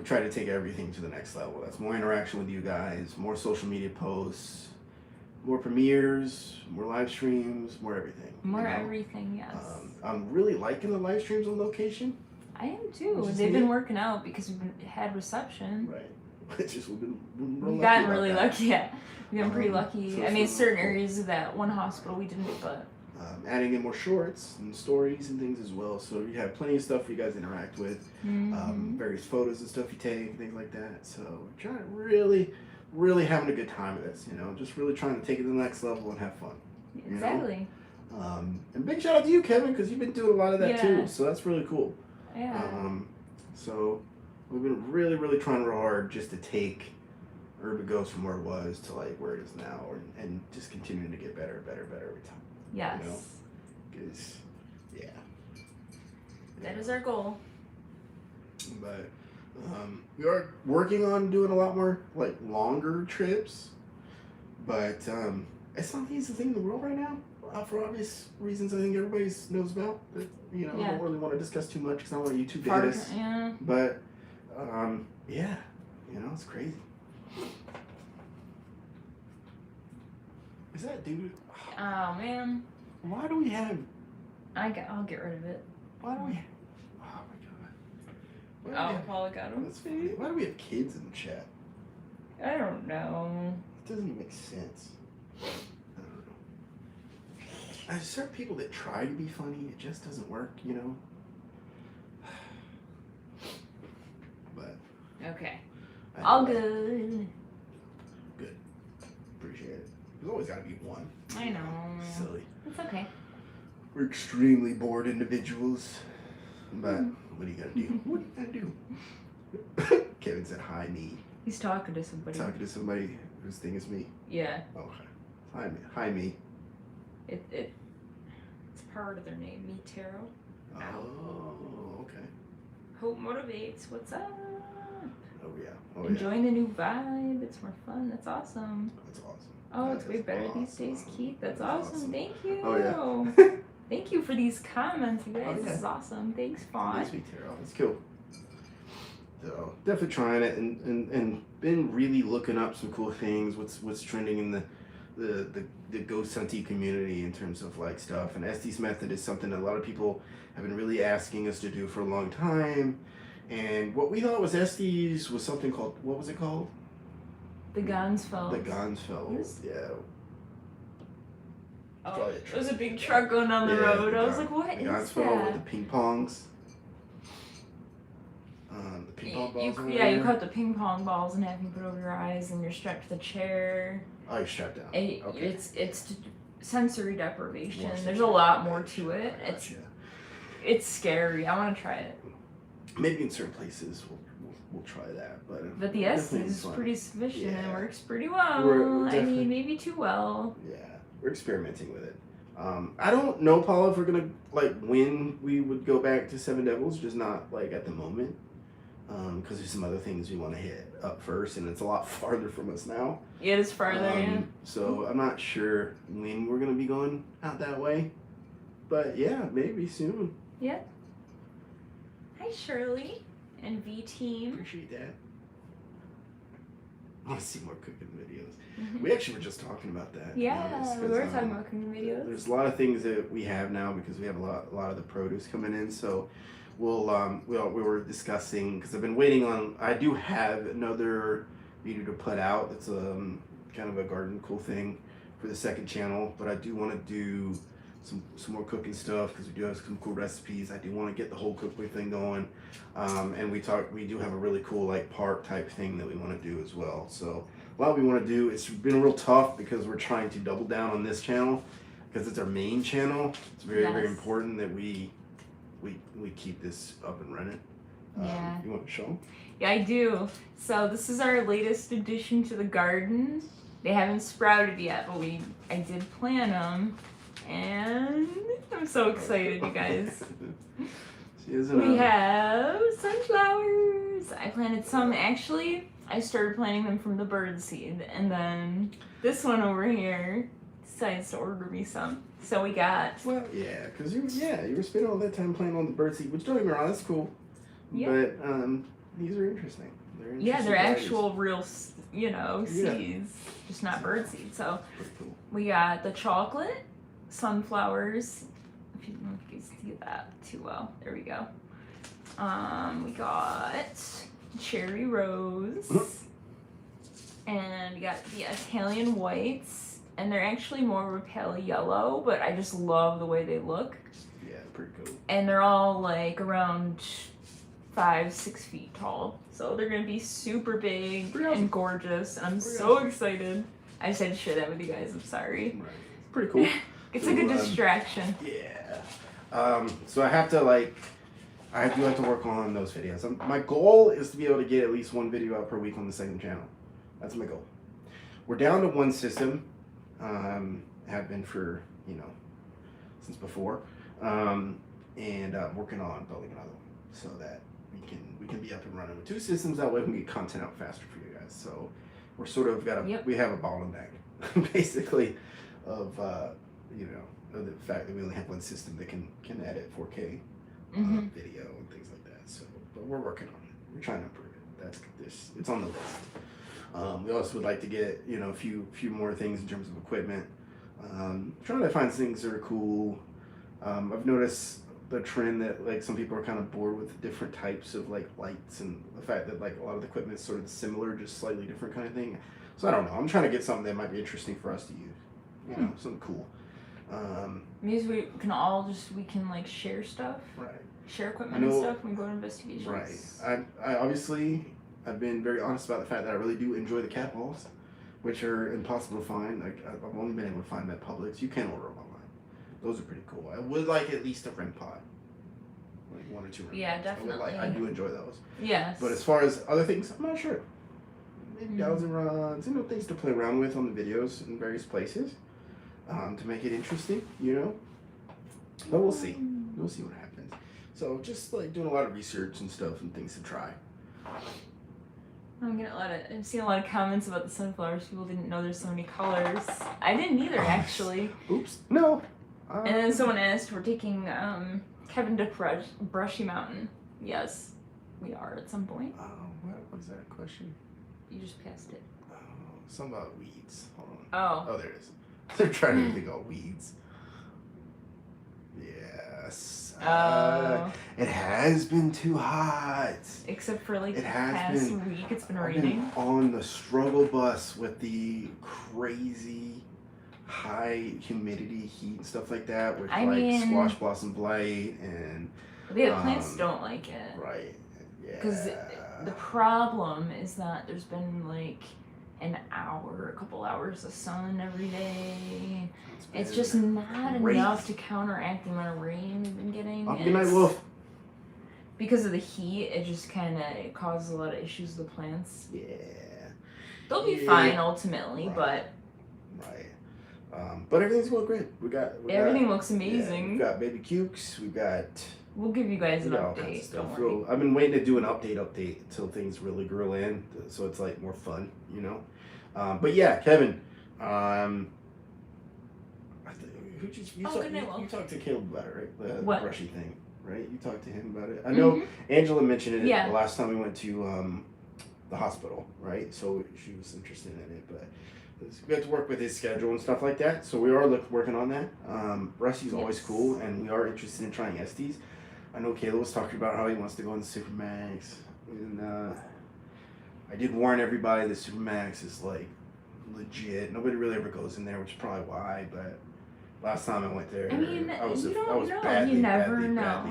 try to take everything to the next level. That's more interaction with you guys, more social media posts, more premieres, more live streams, more everything. More everything, yes. I'm really liking the live streams on location. I am too. They've been working out because we've had reception. Right. It's just we've gotten really lucky. Yeah, we've gotten pretty lucky. I mean, certain areas of that one hospital we didn't, but. Adding in more shorts and stories and things as well. So you have plenty of stuff for you guys to interact with. Various photos and stuff you take, things like that. So we're trying to really having a good time with this, just really trying to take it to the next level and have fun. Exactly. And big shout out to you, Kevin, because you've been doing a lot of that too. So that's really cool. Yeah. So We've been really, really trying real hard just to take Urban Ghost from where it was to like where it is now, and just continuing to get better every time. Yes. You know? Because, yeah. That is our goal. But we are working on doing a lot more like longer trips, but it's not the easiest thing in the world right now. For obvious reasons, I think everybody knows about. That I don't really want to discuss too much because I don't want YouTube to hit us. Yeah. But yeah, it's crazy. Is that dude? Oh man. Why do we have? I'll get rid of it. Why do we? Oh my god. Oh, Paula got him. That's funny. Why do we have kids in the chat? I don't know. It doesn't even make sense. I don't know. There's certain people that try to be funny, it just doesn't work, But okay. All good. Good. Appreciate it. There's always got to be one. I know. Silly. It's okay. We're extremely bored individuals. But what are you gonna do? What are you gonna do? Kevin said hi me. He's talking to somebody. Talking to somebody whose thing is me. Yeah. Okay. Hi me. Hi me. It's part of their name, Me Tarot. Oh, okay. Hope motivates. What's up? Oh yeah. Enjoying the new vibe. It's more fun. That's awesome. That's awesome. Oh, it's way better these days, Keith. That's awesome. Thank you. Oh yeah. Thank you for these comments, you guys. Oh, yeah. This is awesome. Thanks, Fawn. Nice meet Tarot. That's cool. So definitely trying it and been really looking up some cool things. What's trending in the ghost hunting community in terms of like stuff. And Estes Method is something that a lot of people have been really asking us to do for a long time. And what we thought was Estes was something called, what was it called? The Gonsfeld. The Gonsfeld. Yeah. Oh, it was a big truck going down the road. I was like, what is that? With the ping pongs. The ping pong balls. You cut the ping pong balls and have them put over your eyes, and you're strapped to the chair. Oh, you're strapped down. Okay. It's sensory deprivation. There's a lot more to it. It's scary. I want to try it. Maybe in certain places we'll try that, but the Estes is pretty sufficient and works pretty well. I mean, maybe too well. Yeah, we're experimenting with it. I don't know, Paula, if we're gonna like when we would go back to Seven Devils, just not like at the moment, because there's some other things we want to hit up first, and it's a lot farther from us now. Yeah, it is farther. Yeah. So I'm not sure when we're gonna be going out that way, but yeah, maybe soon. Yeah. Hi, Shirley and V Team. Appreciate that. I want to see more cooking videos. Mm-hmm. We actually were just talking about that. Yeah, we were talking about cooking videos. There's a lot of things that we have now because we have a lot of the produce coming in. So we were discussing, because I've been waiting on. I do have another video to put out. It's kind of a garden cool thing for the second channel, but I do want to do some more cooking stuff because we do have some cool recipes. I do want to get the whole cookbook thing going, and we do have a really cool like park type thing that we want to do as well. So a lot we want to do. It's been real tough because we're trying to double down on this channel because it's our main channel. It's very very important that we keep this up and running. Yeah. You want to show them? Yeah, I do. So this is our latest addition to the garden. They haven't sprouted yet, but I did plant them. And I'm so excited, you guys. We have sunflowers. I planted some. Actually, I started planting them from the bird seed. And then this one over here decides to order me some. So we got... Well, yeah, because you were spending all that time planting on the bird seed, which don't get me wrong, that's cool. Yeah. But these are interesting. They're actual real, seeds. Just not bird seed. So cool. We got the chocolate sunflowers. If you can see that too well. There we go. We got cherry rose. And we got the Italian whites. And they're actually more of a pale yellow, but I just love the way they look. Yeah, pretty cool. And they're all like around 5-6 feet tall. So they're gonna be super big and gorgeous. And I'm so excited. I just had to share that with you guys. I'm sorry. Right. Pretty cool. It's like a distraction. Yeah. So I have to I do have to work on those videos. My goal is to be able to get at least one video out per week on the second channel. That's my goal. We're down to one system. Have been for, since before. And working on building another one so that we can be up and running with two systems. That way we can get content out faster for you guys. So we're sort of we have a bottleneck basically of of the fact that we only have one system that can edit 4K video and things like that. So, but we're working on it. We're trying to improve it. It's on the list. We also would like to get a few more things in terms of equipment. Trying to find things that are cool. I've noticed the trend that like some people are kind of bored with different types of like lights and the fact that like a lot of the equipment is sort of similar, just slightly different kind of thing. So I don't know. I'm trying to get something that might be interesting for us to use. Something cool. Because we can like share stuff. Right. Share equipment and stuff when we go to investigations. Right. I obviously I've been very honest about the fact that I really do enjoy the cat balls, which are impossible to find. Like I've only been able to find them at Publix. You can order them online. Those are pretty cool. I would like at least a REM pod. Like 1 or 2 REM pods. Yeah, definitely. I do enjoy those. Yes. But as far as other things, I'm not sure. Maybe dowsing rods, things to play around with on the videos in various places. To make it interesting, But we'll see. We'll see what happens. So just like doing a lot of research and stuff and things to try. I'm seeing a lot of comments about the sunflowers. People didn't know there's so many colors. I didn't either, actually. Oops. No. And then someone asked, we're taking Kevin to Brushy Mountain. Yes, we are at some point. Oh, what was that question? You just passed it. Oh, something about weeds. Hold on. Oh. Oh, there it is. They're trying to think of weeds. Yes. It has been too hot. Except for like the past week, it's been raining. I've been on the struggle bus with the crazy high humidity, heat, and stuff like that, with squash blossom blight and. The plants don't like it. Right. Yeah. Because the problem is that there's been like a couple hours of sun every day. It's just not enough to counteract the amount of rain we've been getting. Good night, Wolf. Because of the heat, it just kind of causes a lot of issues with the plants. Yeah. They'll be fine ultimately, but. Right. But everything's going great. Everything looks amazing. Yeah, we've got baby cukes. We've got. We'll give you guys an update. Don't worry. I've been waiting to do an update until things really grow in, so it's like more fun, But yeah, Kevin. You talked to Caleb about it, right? The brushy thing, right? You talked to him about it. I know Angela mentioned it the last time we went to the hospital, right? So she was interested in it, but we have to work with his schedule and stuff like that. So we are working on that. Rusty's always cool, and we are interested in trying Estes. I know Caleb was talking about how he wants to go into Supermax, and I did warn everybody that Supermax is like legit. Nobody really ever goes in there, which is probably why. But last time I went there, I was badly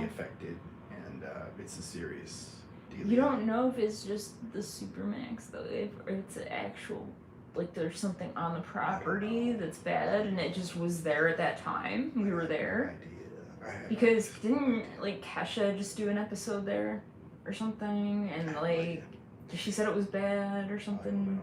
affected, and it's a serious deal. You don't know if it's just the Supermax though, or it's an actual. Like there's something on the property that's bad, and it just was there at that time. We were there. Because didn't like Kesha just do an episode there or something, and like she said it was bad or something?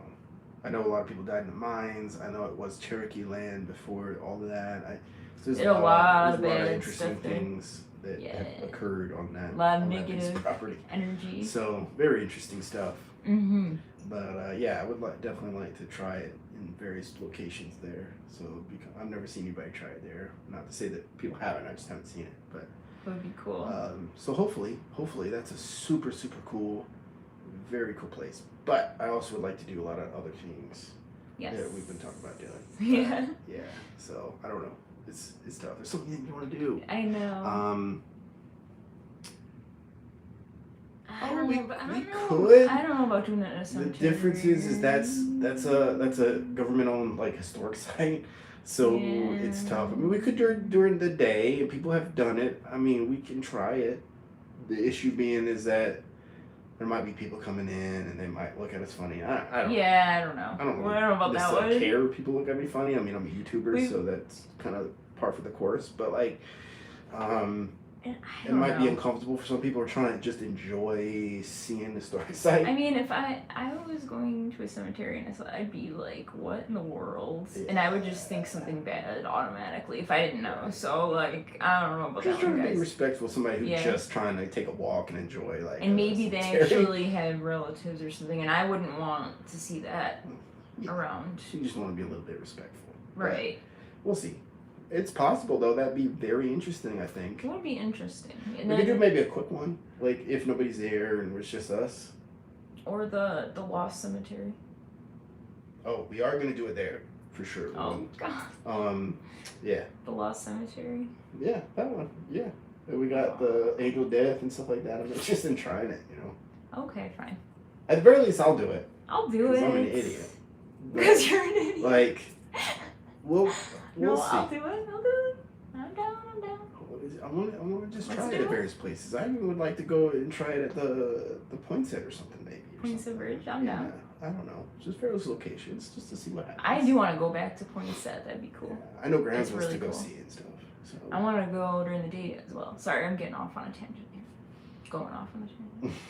I know a lot of people died in the mines. I know it was Cherokee land before all of that. There's a lot of interesting things that have occurred on that. A lot of negative property energy. So very interesting stuff. Mm-hmm. But yeah, I would definitely like to try it in various locations there. So I've never seen anybody try it there. Not to say that people haven't. I just haven't seen it. But that would be cool. So hopefully that's a super cool, very cool place. But I also would like to do a lot of other things that we've been talking about doing. Yeah. Yeah. So I don't know. It's tough. There's something that you want to do. I know. I don't know about doing it in a cemetery. The difference is that's a government-owned like historic site, so it's tough. I mean, we could during the day. People have done it. I mean, we can try it. The issue being is that there might be people coming in and they might look at us funny. I don't know. I don't know. I don't know about that one. I don't care if people look at me funny. I mean, I'm a YouTuber, so that's kind of par for the course. But like, It might be uncomfortable for some people who are trying to just enjoy seeing the historic site. I mean, if I was going to a cemetery and I saw, I'd be like, what in the world? Yeah. And I would just think something bad automatically if I didn't know. So, like, I don't know about just that one, trying to be guys. respectful of somebody who's just trying to take a walk and enjoy, like. And maybe they actually have relatives or something, and I wouldn't want to see that around. You just want to be a little bit respectful. Right. We'll see. It's possible, though. That'd be very interesting, I think. It would be interesting. And we could do maybe a quick one, like if nobody's there and it's just us. Or the Lost Cemetery. Oh, we are gonna do it there for sure. Oh God. Yeah. The Lost Cemetery. Yeah, that one. Yeah. And we got the Angel of Death and stuff like that. I'm interested in trying it. Okay, fine. At the very least, I'll do it. I'll do it. I'm an idiot. Because you're an idiot. Like, we'll no, see. I'll do it. I'll do it. I'm down. I want to just Let's try it do at various places. I even would like to go and try it at the Poinsett or something, maybe. Poinsett Bridge? I'm down. I don't know. Just various locations, just to see what happens. I do want to go back to Poinsett. That'd be cool. Yeah. I know Grams wants really to go cool. see it and stuff. So. I want to go during the day as well. Sorry, I'm getting off on a tangent here. Going off on a tangent.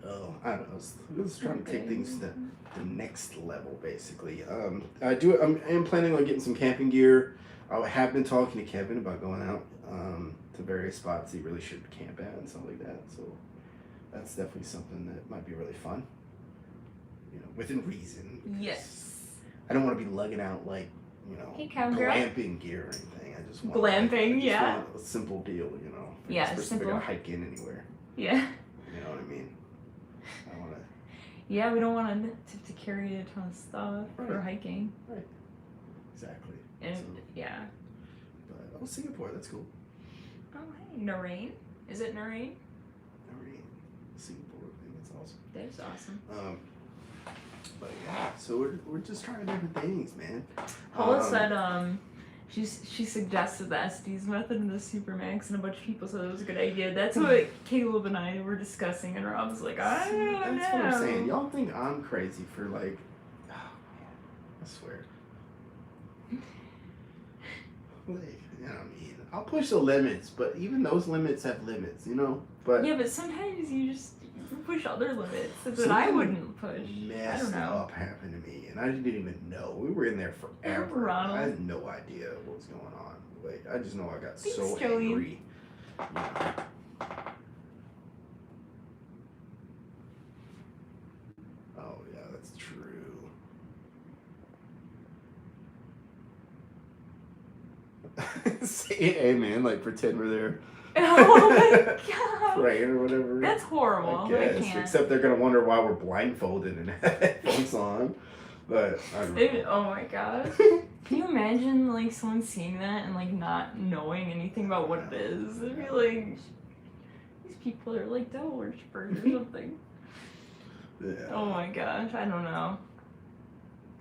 Oh, I don't know. I was trying to take things to the next level, basically. I am planning on getting some camping gear. I have been talking to Kevin about going out to various spots he really should camp at and stuff like that. So that's definitely something that might be really fun. Within reason. Yes. I don't want to be lugging out hey, cowgirl. glamping gear or anything. I just want glamping, I just want a simple deal, Yeah, Especially if I gotta hike in anywhere. Yeah. You know what I mean? I want to. Yeah, we don't want to carry a ton of stuff for hiking. Right. Exactly. And So, yeah. But Singapore, that's cool. Oh, hey, Narain. Is it Narain? Alright. Singapore, I think that's awesome. That's awesome. But yeah, so we're just trying different things, man. Paula said she suggested the Estes Method and the Supermax, and a bunch of people said it was a good idea. That's what Caleb and I were discussing, and Rob was like, I don't know. That's what I'm saying. Y'all think I'm crazy for like, oh man, I swear. Like, I'll push the limits, but even those limits have limits, But yeah, but sometimes you just push other limits that I wouldn't push. I don't know. Up happened to me, and I didn't even know. We were in there forever. Ronald. I had no idea what was going on. Like, I just know I got Thanks, so Joey. angry. Oh yeah, that's true. Say amen, like pretend we're there. Oh my god. Praying or whatever. That's horrible. I guess. can't. Except they're gonna wonder why we're blindfolded and have headphones on. But I don't know. Oh my god. Can you imagine like someone seeing that and like not knowing anything about what it is? It'd be like these people are like devil worshippers or something. Yeah. Oh my gosh, I don't know.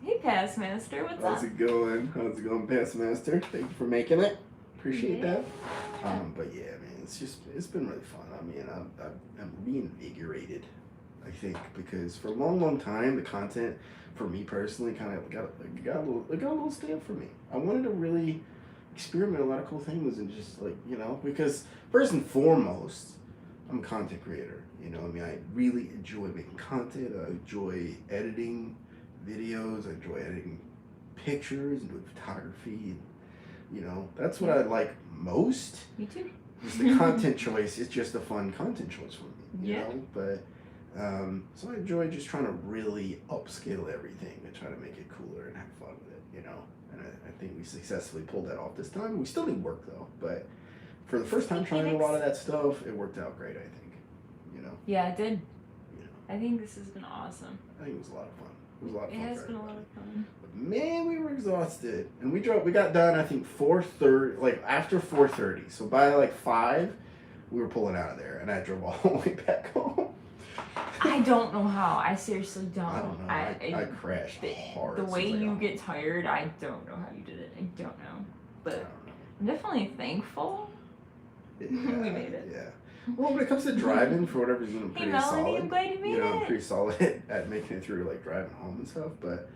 Hey Past Master, what's up? How's it going? How's it going, Pest Master? Thank you for making it. Appreciate that. But yeah, man, it's been really fun. I mean, I'm reinvigorated, I think, because for a long time the content for me personally kind of got a little stale for me. I wanted to really experiment a lot of cool things and just because first and foremost, I'm a content creator. I really enjoy making content. I enjoy editing videos. I enjoy editing pictures and doing photography. That's what I like most. Me too. Just the content choice. It's just a fun content choice for me. You Yeah. know? But so I enjoy just trying to really upscale everything and try to make it cooler and have fun with it. And I think we successfully pulled that off this time. We still need work though, but for the first time trying a lot of that stuff, it worked out great. I think. Yeah, it did. I think this has been awesome. I think it was a lot of fun. It was a lot of fun. It has for been a everybody. lot of fun. But man, we were exhausted, and we got done. I think 4:30, like after 4:30. So by like 5, we were pulling out of there, and I drove all the way back home. I don't know how. I seriously don't. I don't know. I crashed hard. The way you oh. get tired, I don't know how you did it. I don't know. I But don't know. I'm definitely thankful Yeah, we made it. Yeah. Well, when it comes to driving, for whatever reason, I'm Hey pretty Melanie, solid. I'm glad you made I'm it. pretty solid at making it through, like driving home and stuff. But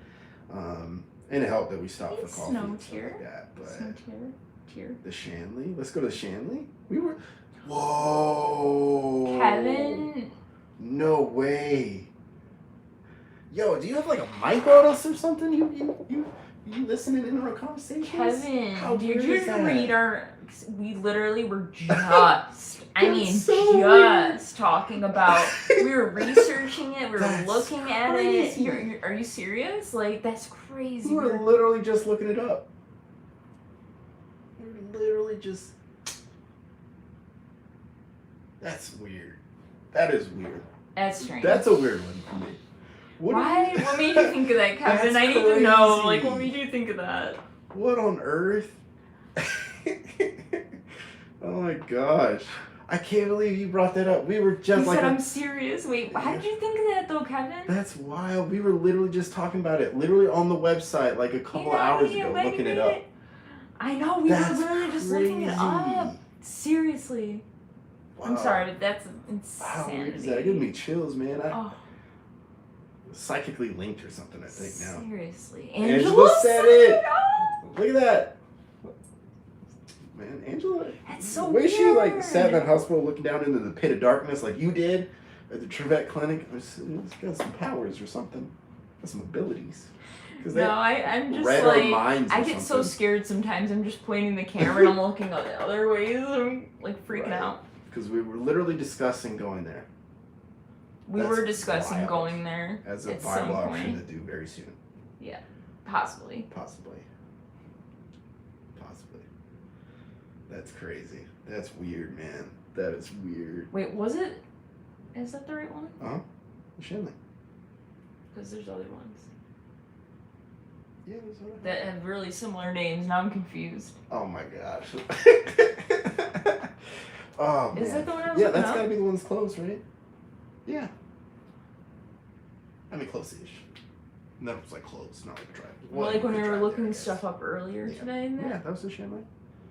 and it helped that we stopped It's for coffee snow and stuff tier. like that. But Snow tier. tier. The Shanley. Let's go to Shanley. We were. Whoa. Kevin. No way. Yo, do you have like a mic on us or something? You listening in our conversations? Kevin, How did weird you is that? read our? We literally were just. So just talking about. We were researching it. We were That's looking at crazy. it. Are you serious? Like that's crazy. We were literally just looking it up. We were literally just. That's weird. That is weird. That's strange. That's a weird one for me. Why? What made you think of that, Kevin? That's I need to know. crazy. Like, what made you think of that? What on earth? Oh my gosh. I can't believe you brought that up. We were just You like. said I'm serious. Wait, how did you think of that though, Kevin? That's wild. We were literally just talking about it. Literally on the website like a couple hours ago, looking it up. I know, we That's were literally just looking it up. crazy. Seriously. I'm Wow. sorry, but that's How weird is insanity. that? It gives me chills, man. Oh, Psychically linked or something, I think now. seriously. Angela said it. Oh, Look at that. Man, Angela. That's so the way she like weird. sat in that hospital looking down into the pit of darkness like you did at the Trevett clinic. It's got some powers or something. Got some abilities. no, I'm just read like our minds or I get so something. scared sometimes. I'm just pointing the camera and I'm looking the other ways. I'm like freaking out. Because we were literally discussing going there We That's were discussing wild. going there as a at some viable option point. to do very soon. Possibly. Possibly. That's crazy. That's weird, man. That is weird. Wait, was it? Is that the right one? Shanley. Because there's other ones Yeah, there's other. that have really similar names. Now I'm confused. Oh my gosh. Oh man. Is that the one I was Yeah, looking that's up? gotta be the one that's close, right? Yeah. I mean, close-ish. That was like close, not like drive. Well, like when we could were drive looking there, I guess. stuff up earlier Yeah. today. And Yeah, that? that was the Shanley.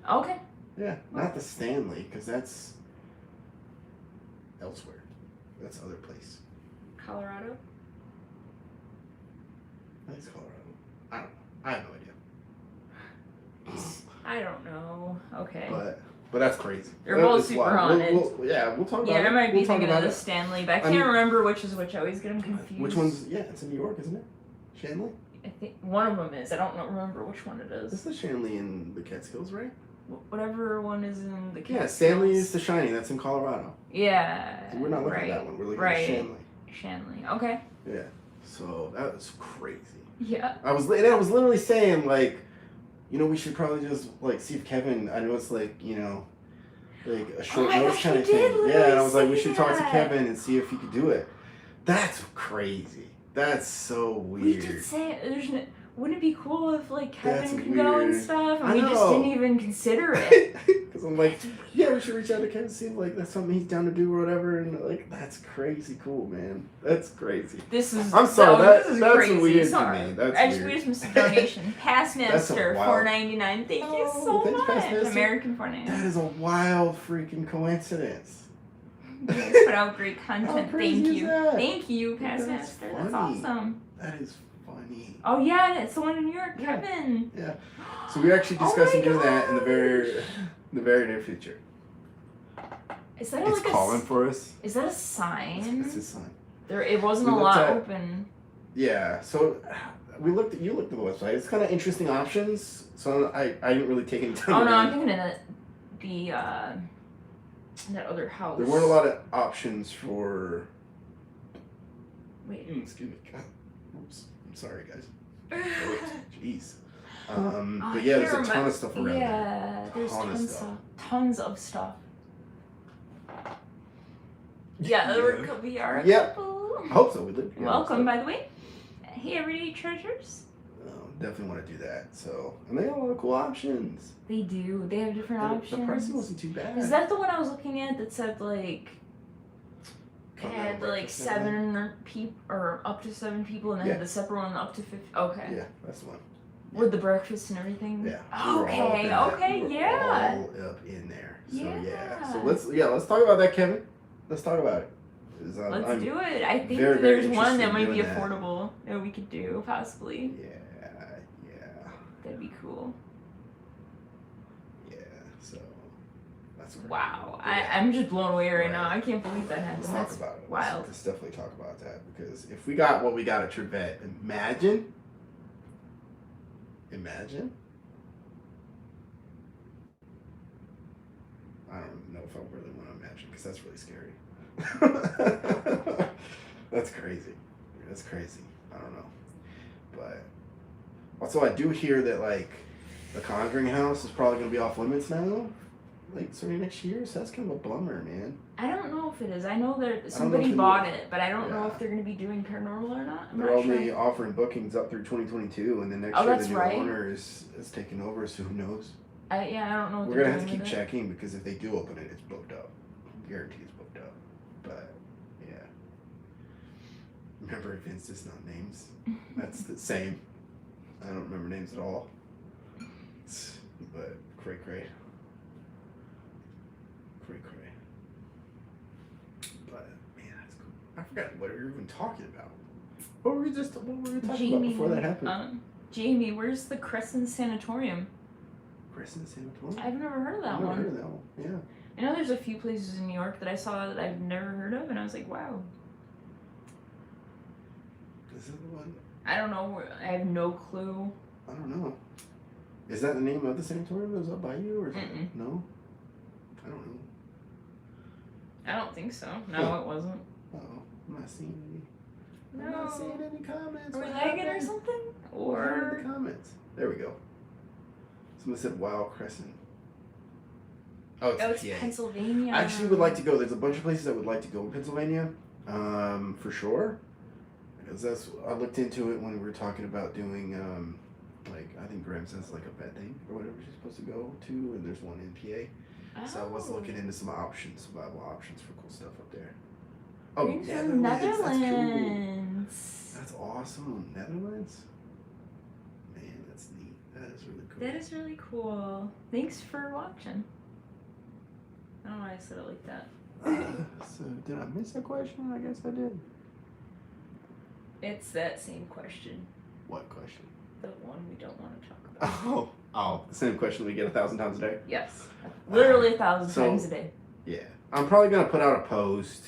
Okay. Yeah, not the Stanley, because that's elsewhere. That's other place. Colorado. I think it's Colorado. I don't know. I have no idea. I don't know. Okay. But that's crazy. They're both It's super wild. haunted. We'll talk about Yeah, it. I might be We'll talk thinking about of the it. Stanley, but I I can't mean- remember which is which. I always get them confused. Which one's? Yeah, it's in New York, isn't it? Shanley. I think one of them is. I don't remember which one it This is. is the Shanley in the Catskills, right? Whatever one is in the. Yeah, Stanley is Catskills. the Shining. That's in Colorado. Yeah. So we're not looking right. at that one. We're looking right. at Shanley. Shanley. Okay. Yeah. So that was crazy. Yeah. I was literally saying like, you know, we should probably just like see if Kevin. I know it's like like a short my notice gosh, kind you of did thing. literally Yeah, and I was like, we say should talk to that. Kevin and see if he could do it. That's crazy. That's so We weird. did say there's no. Wouldn't it be cool if like That's Kevin could go and weird. stuff, and I we just know. didn't even consider it? Because I'm like, yeah, we should reach out to Kevin, see if like that's something he's down to do or whatever. And like, that's crazy cool, man. That's crazy. This is. I'm sorry, this is that's crazy. weird to Sorry. me. That's I just weird. we just missed a donation. Past That's a Master, wild- $4.99. Thank you Oh, so thanks, Past much. Master. American $4.99. That is a wild freaking coincidence. You guys put out great content. crazy Thank is you. that? Thank you, Past That's Master. That's funny. awesome. That is funny. Oh yeah, it's the one in New York, Yeah. Kevin. Yeah. So we're actually Oh discussing my doing that in the gosh. very near future. Is that It's like calling for us. Is that a It's sign? his sign. There, it wasn't We a looked lot at- open. Yeah. So you looked at the website. It's kind of interesting options. So I didn't really take any time. Oh to no, read. I'm thinking of that other house. There weren't a lot of options for. Wait. Excuse me. God. Oops. I'm sorry, guys. Jeez. Oh, But yeah, I there's a can't ton of stuff around there. Yeah, there's Ton of tons stuff. tons of stuff. Yeah, we are a Yep. couple. I hope so. We live. Yeah, Welcome, so, by the way. Hey, everyday treasures. definitely want to do that. So, and they have a lot of cool options. They do. They have different The options. pricing wasn't too bad. Is that the one I was looking at that said like it Continental had like breakfast and everything? 7 people or up to 7 people, and then Yeah. had the separate one up to 50? Okay. Yeah, that's the one. With the breakfast and everything. Yeah. we were all up in Okay. that. Okay. We were Yeah. all up in there. So Yeah. So let's talk about that, Kevin. Let's talk about it. 'Cause, Let's do it. I think very, very there's one interested that in might be doing that. affordable that we could do possibly. Yeah. That'd be cool. Wow. Yeah. I'm just blown away right Right. now. I can't believe that happened. Let's talk That's about it. wild. Let's definitely talk about that, because if we got what we got at Trevett, imagine. I don't know if I really want to imagine, because that's really scary. That's crazy. That's crazy. I don't know. But also, I do hear that like the Conjuring house is probably going to be off limits now, like starting next year. So that's kind of a bummer, man. I don't know if it is. I know that somebody bought it, but I don't know if they're going to be doing paranormal or not. I'm They're not only sure. offering bookings up through 2022, and then next year that's the new right. owner is taking over. So who knows? I don't know. What We're they're gonna have to doing keep with it. checking, because if they do open it, it's booked up. Guaranteed it's booked up. But yeah. Remember events, just not names. That's the same. I don't remember names at all. But cray. But man, that's cool. I forgot what we were even talking about. What were we talking about before that happened? Jamie, where's the Crescent Sanatorium? Crescent Sanatorium? I've never heard of that I've never one. heard of that one. Yeah. I know there's a few places in New York that I saw that I've never heard of, and I was like, wow. Is that the one? I don't know. I have no clue. I don't know. Is that the name of the sanatorium that was up by you, or is it? No? I don't know. I don't think so. No, it wasn't. Uh-oh. I'm not seeing any. No. I'm not seeing any comments. Are we What lagging or happened? something? What happened Or to the comments? There we go. Someone said Wild Crescent. Oh, it's PA. Pennsylvania. I actually would like to go. There's a bunch of places I would like to go in Pennsylvania, for sure. Because I looked into it when we were talking about doing, like, I think Graham says like a vet thing or whatever she's supposed to go to, and there's one in PA. So I was looking into some options, survival options for cool stuff up there. Oh, Netherlands. That's cool. That's awesome. Netherlands? Man, that's neat. That is really cool. That is really cool. Thanks for watching. I don't know why I said it like that. So, did I miss a question? I guess I did. It's that same question. What question? The one we don't want to talk about. Oh, the same question we get 1,000 times a day? Yes. Literally 1,000 times a day. Yeah. I'm probably going to put out a post.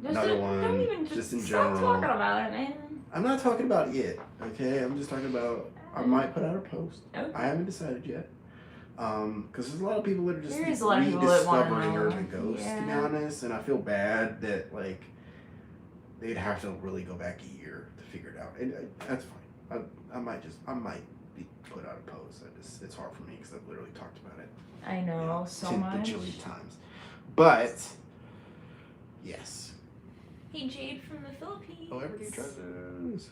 Don't even just in stop general. talking about it, man. I'm not talking about it yet, okay? I'm just talking about, I might put out a post. Okay. I haven't decided yet. Because there's a lot of people that are just There is a lot of people that wanna rediscovering know. urban ghosts, to be honest. And I feel bad that, like, they'd have to really go back a year to figure it out. And that's fine. I might be put out a post. It's hard for me because I've literally talked about it. I know, so much. Bajillion times. But, yes. Hey, Jade from the Philippines. Oh, everyday treasures.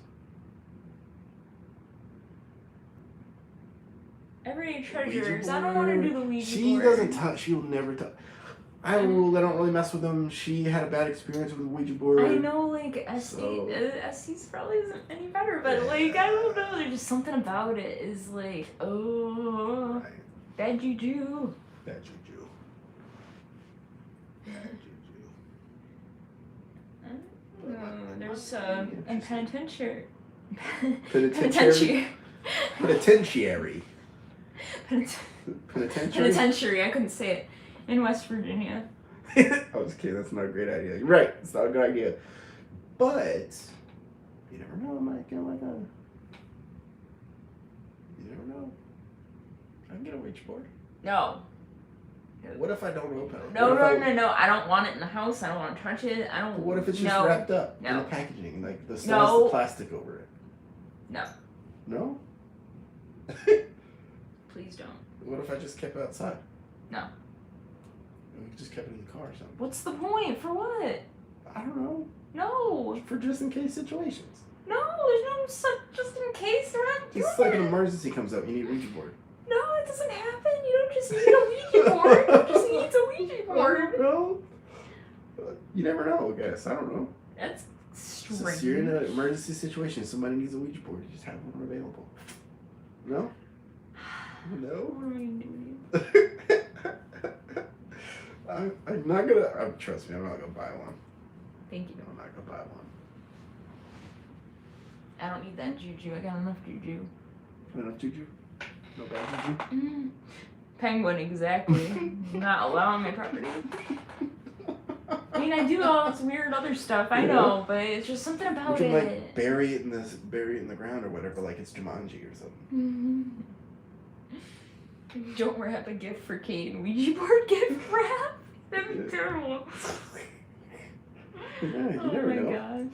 Everyday treasures. I don't want to do the Ouija She board. doesn't touch. She'll never touch. I have a rule. I don't really mess with them. She had a bad experience with the Ouija board. I know, like, SC's probably isn't any better, but, like, I don't know. There's just something about it is like, oh, Right. bad juju. Bad juju. Bad juju. There's a penitentiary. Penitentiary. Penitentiary. Penitentiary. I couldn't say it. In West Virginia. I was kidding. That's not a great idea. You're right. It's not a good idea. But you never know. I might get like a. You never know. I can get a Ouija board. No. What if I don't open it? No. I don't want it in the house. I don't want to touch it. I don't. But what if it's just wrapped up in No. the packaging, like the still has the plastic over it? No. No. Please don't. What if I just kept it outside? No. We just kept it in the car or something. What's the point? For what? I don't know. No. For just in case situations. No, there's no such just in case. They're not doing It's like an it. emergency comes up. You need a Ouija board. No, it doesn't happen. You don't just need a Ouija board. You just need a Ouija board. No. You never know, I guess. I don't know. That's So strange. you're in an emergency situation. Somebody needs a Ouija board. You just have one available. No? No? What are we doing? I'm not gonna. Trust me, I'm not gonna buy one. Thank you. I'm not gonna buy one. I don't need that juju. I got enough juju. Enough juju? No bad juju? Penguin, exactly. Not allowing my property. I mean, I do all this weird other stuff. I know, but it's just something about you can, it. like, bury it in the ground or whatever, like it's Jumanji or something. Don't wrap a gift for Kate and Ouija board gift wrap. That'd be terrible. Yeah, you never know. Gosh.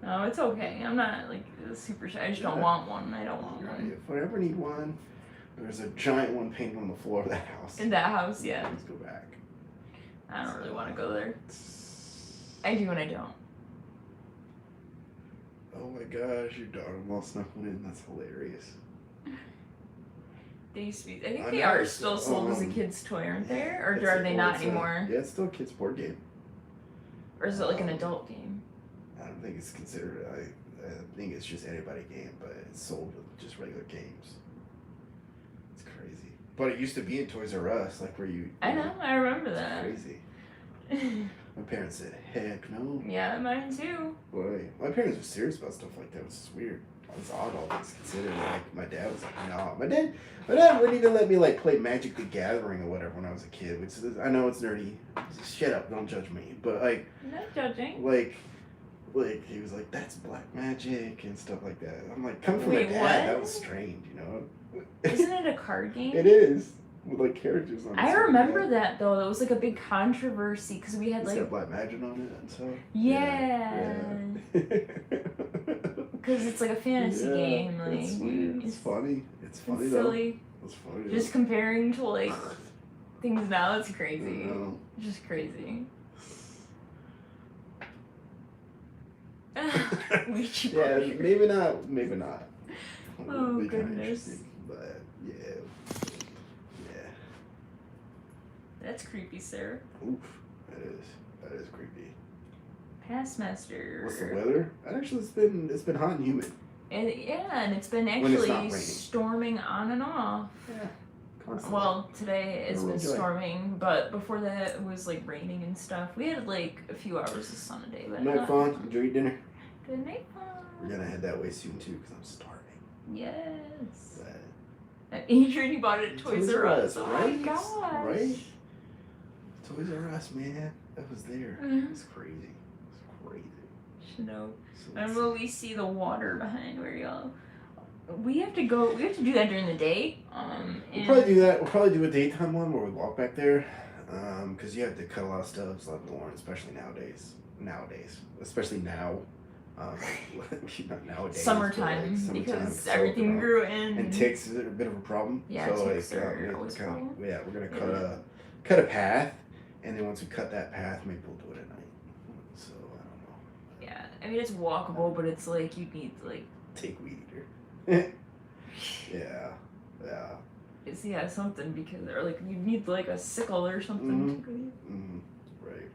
No, it's okay. I'm not like super shy. I just don't want one. I don't want one. If I ever need one, there's a giant one painted on the floor of that house. In that house, yeah. Let's go back. I don't really want to go there. I do and I don't. Oh my gosh, your daughter-in-law snuck one in. That's hilarious. They used to be. I think they are still sold as a kid's toy, aren't they? Or are they not anymore? Yeah, it's still a kid's board game. Or is it like an adult game? I don't think it's considered. I think it's just anybody game, but it's sold with just regular games. It's crazy. But it used to be in Toys R Us, like where you. I know. I remember that. Crazy. My parents said, "Heck no." Yeah, mine too. Boy, my parents were serious about stuff like that, which is weird. It's odd all things considered. Like my dad was like, "No." My dad wouldn't even let me like play Magic the Gathering or whatever when I was a kid. Which is, I know it's nerdy. Just shut up, don't judge me. But like, not judging. Like he was like, "That's black magic" and stuff like that. I'm like, coming from Wait, my dad, what? that was strange, you know. Isn't it a card game? It is with like characters on it. I remember that though. It was like a big controversy because we had It's like got black magic on it and stuff. Yeah. Because it's like a fantasy game. Like it's weird. It's funny. It's funny though. Silly. It's funny. Just comparing to like things now, it's I crazy. know. Just crazy. Ouija Yeah, board. maybe not. Maybe not. Oh, It'd be kinda goodness. interesting, but yeah. That's creepy, sir. Oof. That is creepy. Past master. What's the weather? Actually, it's been hot and humid. And and it's been When it's actually not raining. storming on and off. Yeah. Constantly. Well, today it's been Enjoy. storming, but before that it was like raining and stuff. We had like a few hours of sun a day, but night not fun. Enjoy your dinner. good night fun. We're gonna head that way soon too, because I'm starving. Yes. But And Adrian, you bought it at Toys R Us. Oh right? my gosh. Right? Toys R Us, man. That was there. Mhm. It's crazy. It's crazy. Should know. So And will we see the water behind where y'all? We have to go. We have to do that during the day. we'll And probably do that. We'll probably do a daytime one where we walk back there, because you have to cut a lot of stuff. It's a lot more, especially nowadays. Especially now. Not nowadays. summertime, but, like, because it's everything so grew in. and ticks is a bit of a problem. Yeah, so ticks like, are always a problem. we're gonna cut a path, and then once we cut that path, maybe we'll do it at night. So I don't know. Yeah, I mean it's walkable, but it's like you need like Take weed eater. Yeah. something because or like you need like a sickle or something. Right.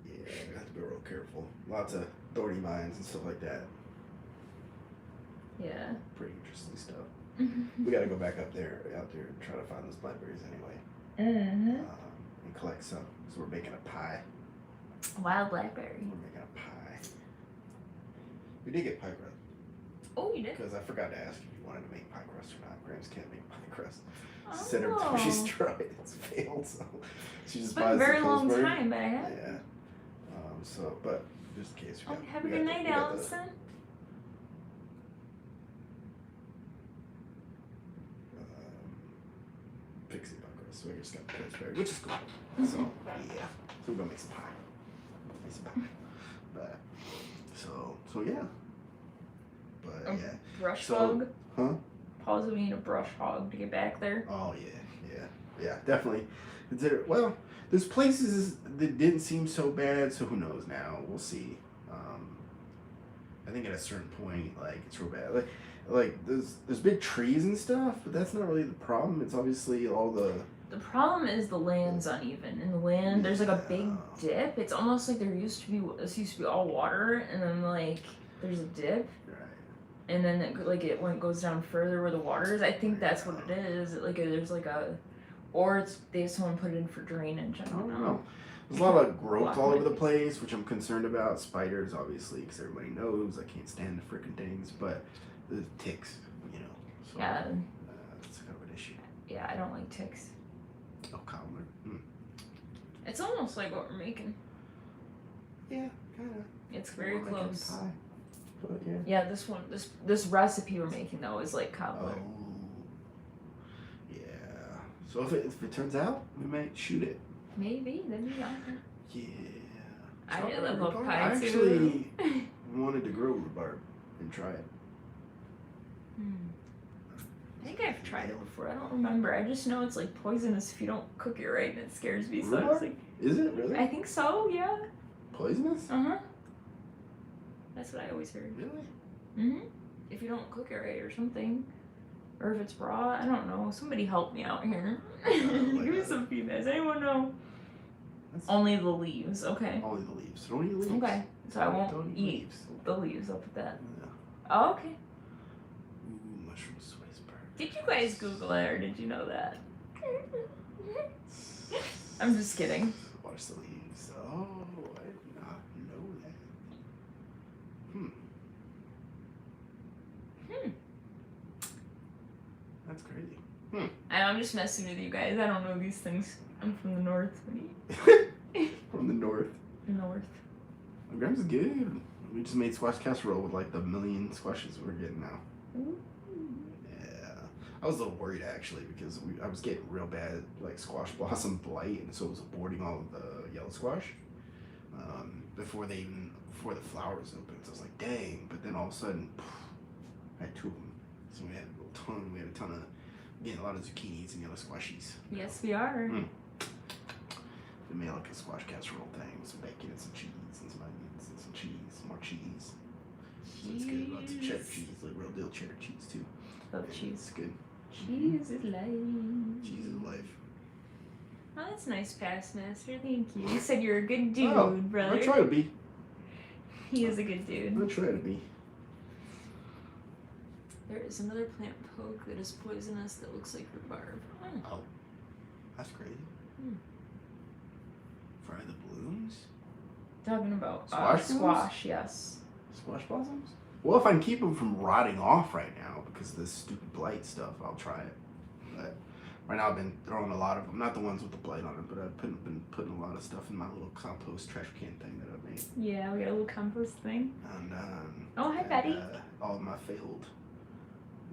Yeah, you have to be real careful. Lots of thorny vines and stuff like that. Yeah. Pretty interesting stuff. We gotta go back out there and try to find those blackberries anyway. Mm-hmm. And collect some. So we're making a pie. Wild blackberry. We're making a pie. We did get pie crust. Oh, you did? Because I forgot to ask if you wanted to make pie crust or not. Grams can't make pie crust. Oh. She said every time she's tried, it's failed. So she just It's been buys a very the long Pillsbury. time, but I have. Yeah. So, but just in case. Oh, have a good night, Allison. Pixie pie crust. So I just got Pillsbury, which is cool. So yeah. So we're gonna make some pie. Make some pie. But so yeah. But yeah. Brush So- hog. Huh? Pause. We need a brush hog to get back there. Oh yeah, definitely. Well, there's places that didn't seem so bad, so who knows now? We'll see. I think at a certain point, like it's real bad. Like there's big trees and stuff, but that's not really the problem. It's obviously all the. The problem is the land's uneven. In the land, there's like a big dip. It's almost like this used to be all water, and then like there's a dip. And then when it goes down further where the water is, I think that's what it is. There's like a, or someone put it in for drainage. I don't know. There's a lot of growth all over the place, which I'm concerned about. Spiders, obviously, because everybody knows I can't stand the freaking things. But the ticks, So, Yeah. that's kind of an issue. Yeah, I don't like ticks. Oh, cobbler. Mm. It's almost like what we're making. Yeah, kind of. It's very close. Pie. But yeah. Yeah, this recipe we're making though is like cobbler. Oh. Yeah. So if it turns out, we might shoot it. Maybe, that'd be awesome. Yeah. I Strawberry love rhubarb. pie I too. actually wanted to grow rhubarb and try it. I think I've tried it before. I don't remember. I just know it's like poisonous if you don't cook it right, and it scares me. So I was like, is it really? I think so. Yeah. Poisonous? That's what I always heard. Really? If you don't cook it right or something, or if it's raw, I don't know. Somebody help me out here. Give me some feedback. Does anyone know? Only the leaves. Okay. Only the leaves. Don't eat leaves. Okay. So I won't Don't eat leaves. the leaves. I'll put that. Yeah. Oh, okay. Ooh, mushroom Swiss burger. Did you guys Google it or did you know that? I'm just kidding. Watch the leaves. Oh, I did not know that. That's crazy. I'm just messing with you guys. I don't know these things. I'm from the north. From the north. North. My grandma's good. We just made squash casserole with like the million squashes we're getting now. Ooh. Yeah. I was a little worried actually because I was getting real bad like squash blossom blight, and so it was aborting all of the yellow squash before the flowers opened. So I was like, dang. But then all of a sudden, I had 2 of them. So we had a ton of, getting a lot of zucchinis and yellow squashies. Yes, we are. We made like a squash casserole thing with some bacon and some cheese and some onions and some cheese, more cheese. So it's good. Lots of cheddar cheese, like real deal cheddar cheese too. Love Yeah, cheese. It's good. Cheese is life. Cheese is life. Oh, that's nice, Past Master. Thank you. You said you're a good dude, brother. I try to be. He is a good dude. I try to be. There is another plant poke that is poisonous that looks like rhubarb. Oh, that's crazy. Fry the blooms? Talking about Squash squash, yes. Squash blossoms? Well, if I can keep them from rotting off right now because of this stupid blight stuff, I'll try it. But right now I've been throwing a lot of them, not the ones with the blight on it, but I've been putting a lot of stuff in my little compost trash can thing that I made. Yeah, we got a little compost thing. And oh, hi, Betty. All of my failed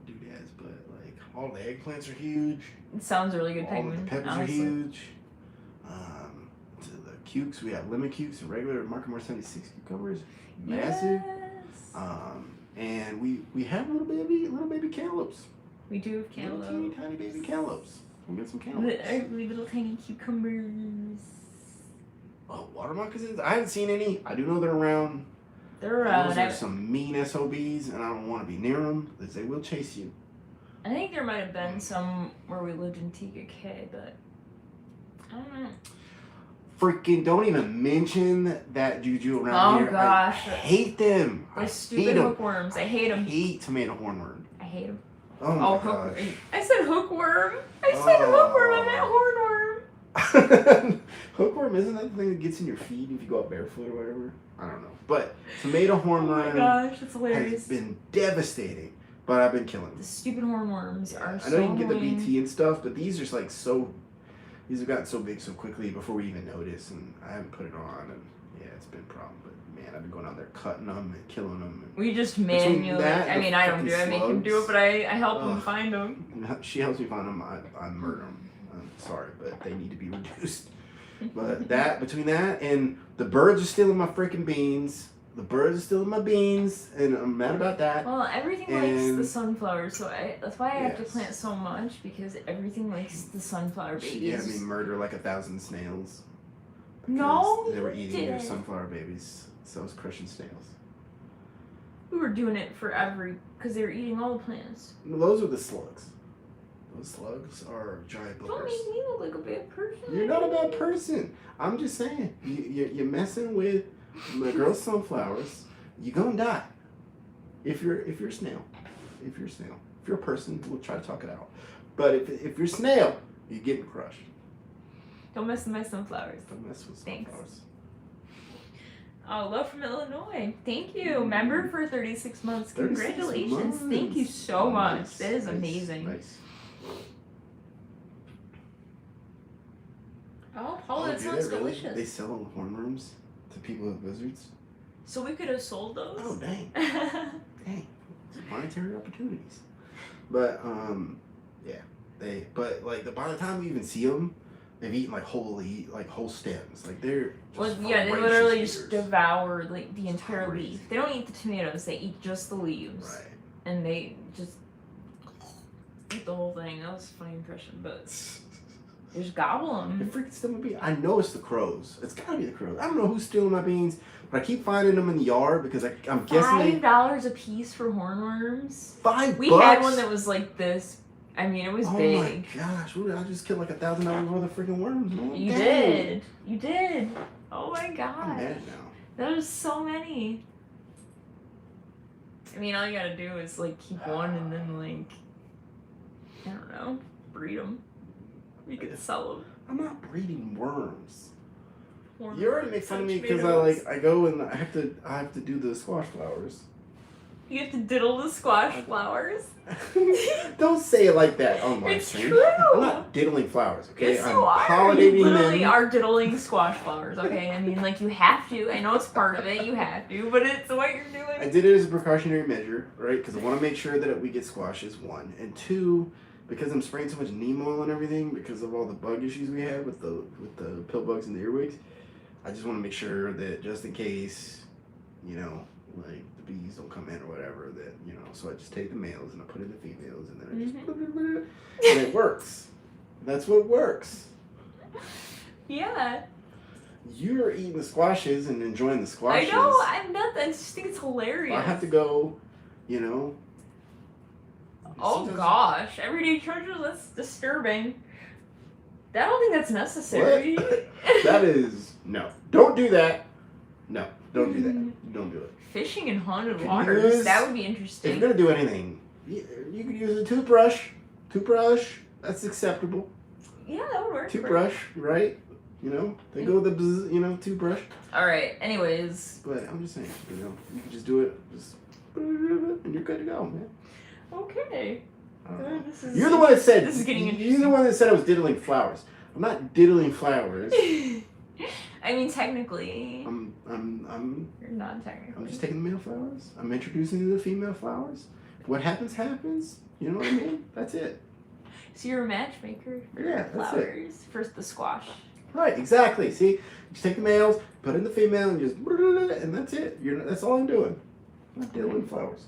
doodads, but like all the eggplants are huge. It sounds really good, All Penguin. of the peppers honestly. are huge. To the cukes, we have lemon cukes and regular Mark & More 76 cucumbers, massive. Yes. And we have little baby cantaloupes. We do have cantaloupes. Little tiny baby cantaloupes. We'll get some cantaloupes. Little tiny cucumbers. Oh, water moccasins? I haven't seen any. I do know they're around. They're around. Those are some mean SOBs, and I don't want to be near them because they will chase you. I think there might have been some where we lived in TKK, but I don't know. Freaking don't even mention that juju around here. Gosh. I hate them. Those I stupid hate them. hookworms. I hate them. I hate tomato hornworm. I hate them. Oh my hookworm. gosh. I said hookworm. I said hookworm. I meant hornworm. Hookworm, isn't that the thing that gets in your feet if you go out barefoot or whatever? I don't know. But tomato hornworm Oh my gosh, that's hilarious. has been devastating. But I've been killing them. The stupid hornworms are so I know you can get the annoying. BT and stuff, but these are just like so. These have gotten so big so quickly before we even notice, and I haven't put it on, and yeah, it's been a problem. But man, I've been going out there cutting them and killing them. And We just manually. that I and mean, the I don't do it. I fucking make him do it, slugs. but I help him find them. she helps me find them. I murder them. I'm sorry, but they need to be reduced. But between that and the birds are stealing my freaking beans. The birds are stealing my beans, and I'm mad about that. Well, everything likes the sunflower, so that's why I have to Yes. plant so much, because everything likes the sunflower babies. She had me murder like 1,000 snails. No, because they were you eating your didn't. sunflower babies, so I was crushing snails. We were doing it for because they were eating all the plants. No, those are the slugs. Those slugs are giant Don't boogers. make me look like a bad person. You're not a bad person. I'm just saying, you're messing with the girl's sunflowers. You're gonna die. If you're a snail. If you're a snail. If you're a person, we'll try to talk it out. But if you're a snail, you're getting crushed. Don't mess with my sunflowers. Don't mess with Thanks. sunflowers. Oh, love from Illinois. Thank you. Member for 36 months. 36 Congratulations. months. Thank you so much. Nice, That is nice, amazing. Nice. Oh, Paula, that do sounds they really? delicious. They sell hornworms to people with lizards? So we could have sold those? Oh, dang. Dang. Monetary opportunities. But, yeah. But by the time you even see them, they've eaten like whole stems. Like they're just they voracious literally eaters. just devour like the entire Crazy. leaf. They don't eat the tomatoes, they eat just the leaves. Right. And they just eat the whole thing. That was a funny impression, but they just gobble The them. freaking stem of beans. I know it's the crows. It's gotta be the crows. I don't know who's stealing my beans, but I keep finding them in the yard because I'm guessing $5 a piece for hornworms. $5. We had one that was like this. I mean, it was Oh big. my gosh! I just killed like $1,000 worth of freaking worms, man. You Dang. did. You did. Oh my I'm god. mad now. That was so many. I mean, all you gotta do is like keep one and then like, I don't know, breed them. You could sell them. I'm not breeding worms. Hormones You already make fun of me and because tomatoes. I go and I have to do the squash flowers. You have to diddle the squash flowers. Don't say it like that on my It's stream. true. I'm not diddling flowers, okay? Yes, I'm you are. You pollinating literally them. are diddling squash flowers, okay? I mean, like, you have to. I know it's part of it. You have to, but it's what you're I doing. did it as a precautionary measure, right? Because I want to make sure that we get squashes, one. And two, because I'm spraying so much neem oil and everything, because of all the bug issues we had with the pill bugs and the earwigs, I just want to make sure that just in case, like the bees don't come in or whatever, that, so I just take the males and I put in the females and then I just, and it works. That's what works. Yeah. You're eating the squashes and enjoying the squashes. I know. I'm not. I just think it's hilarious. I have to go, Oh sometimes- gosh, everyday treasures, that's disturbing. I don't think that's necessary. What? That is no. Don't do that. No, don't do that. Don't do it. Fishing in haunted Could waters, use- that would be If interesting. you're gonna do anything, you could use a toothbrush. Toothbrush, that's acceptable. Yeah, that would work. Toothbrush, right? They go with the bzz, toothbrush. Alright, anyways. But I'm just saying, you can just do it, and you're good to go, man. Okay. I don't know. This is, You're the one that said. This is getting You're interesting. the one that said I was diddling flowers. I'm not diddling flowers. I mean, technically. I'm You're not technically. I'm just taking the male flowers. I'm introducing you to the female flowers. What happens, happens. You know what I mean? That's it. So you're a matchmaker for Yeah, that's it. flowers. First the squash. Right, exactly. See, you just take the males, put in the female, and just and that's it. That's all I'm doing. I'm not diddling flowers.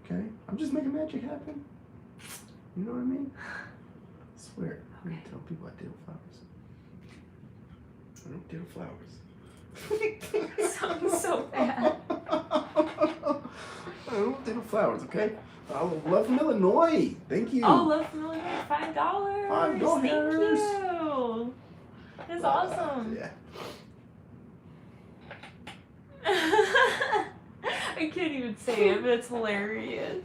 Okay? I'm just making magic happen. You know what I mean? I swear. I'm gonna tell people I diddle flowers. I don't diddle flowers. Sounds so bad. I don't diddle flowers, okay? I love from Illinois. Thank you. Oh, love from Illinois, $5. $5. Thank you. That's awesome. Yeah. I can't even say it, but it's hilarious.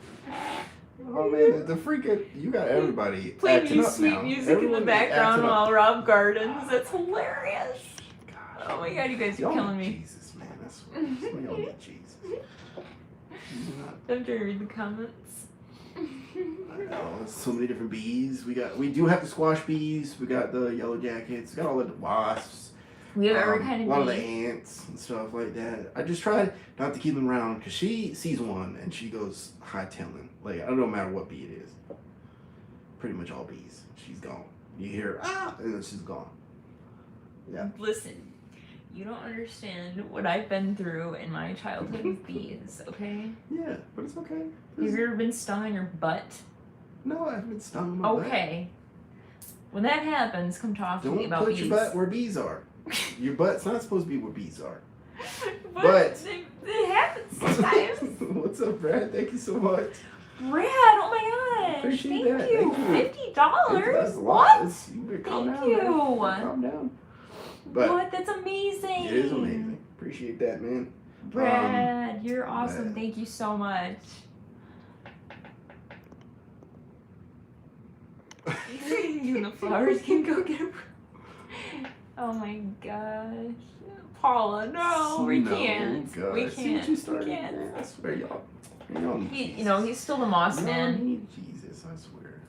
Oh man, the freaking you got everybody Playing acting you up sweet now. music Everyone in the is background acting up. while Rob gardens. That's hilarious. Gosh. Oh my god, you guys are Y'all killing need me. Jesus, man. That's what y'all need Jesus. You're not- I'm trying to read the comments. I know, there's so many different bees. We do have the squash bees. We got the yellow jackets. We got all the wasps. We have every kind A of lot of the bee. ants and stuff like that. I just tried not to keep them around because she sees one and she goes hightailing. Like, I don't matter what bee it is. Pretty much all bees. She's gone. You hear, and then she's gone. Yeah. Listen, you don't understand what I've been through in my childhood with bees, okay? Yeah, but it's okay. Have you ever been stung on your butt? No, I haven't been stung in my butt. Okay. When that happens, come talk to me Don't about put bees. your butt where bees are. Your butt's not supposed to be where bees are. but it happens sometimes. What's up, Brad? Thank you so much. Brad, oh my gosh. Appreciate Thank that. you. Thank you. $50? That's a lot. What? You better calm Thank down, you. man. You better calm down. But What? That's amazing. it is amazing. Appreciate that, man. Brad, you're awesome. yeah. Thank you so much. You and the flowers can go get a... Oh my gosh. Paula, no, we No, can't. gosh. We See what can't. you We started, can't. man. I swear, y'all need Jesus. He's still the moss Y'all man. need Jesus, I swear.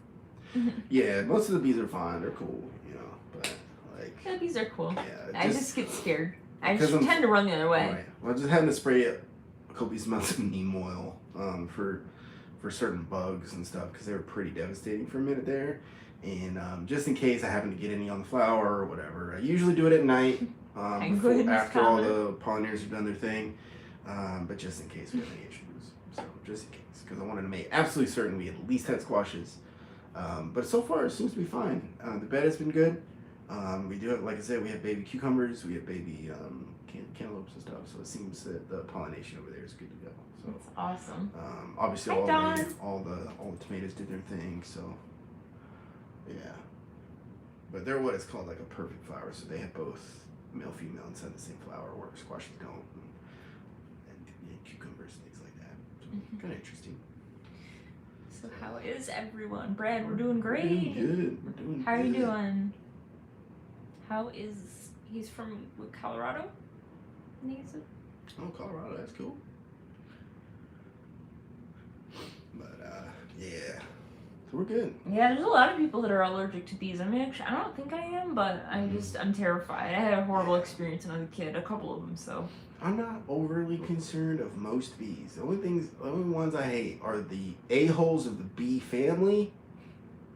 Yeah, most of the bees are fine. They're cool, but like Yeah, bees are cool. Yeah, I just get scared. I because just tend to run the other way. Right. Well, just having to spray copious amounts of neem oil for certain bugs and stuff because they were pretty devastating for a minute there. And just in case I happen to get any on the flower or whatever, I usually do it at night after all the pollinators have done their thing. But just in case we have any issues, so just in case, because I wanted to make absolutely certain we at least had squashes. But so far it seems to be fine. The bed has been good. We do have, like I said, we have baby cucumbers, we have baby cantaloupes and stuff. So it seems that the pollination over there is good to go. So that's awesome. Obviously, all the tomatoes did their thing. So yeah, but they're what is called like a perfect flower. So they have both male, female inside the same flower, where squashes don't, and cucumbers, things like that. So kind of interesting. So how is everyone? Brad, we're doing great. We're doing good. We're doing How are you good. doing? How is... He's from Colorado? I think he said. Oh, Colorado, that's cool. But, yeah. So we're good. Yeah, there's a lot of people that are allergic to bees. I mean, actually, I don't think I am, but I'm terrified. I had a horrible experience when I was a kid, a couple of them, so... I'm not overly concerned of most bees. The only ones I hate are the a-holes of the bee family.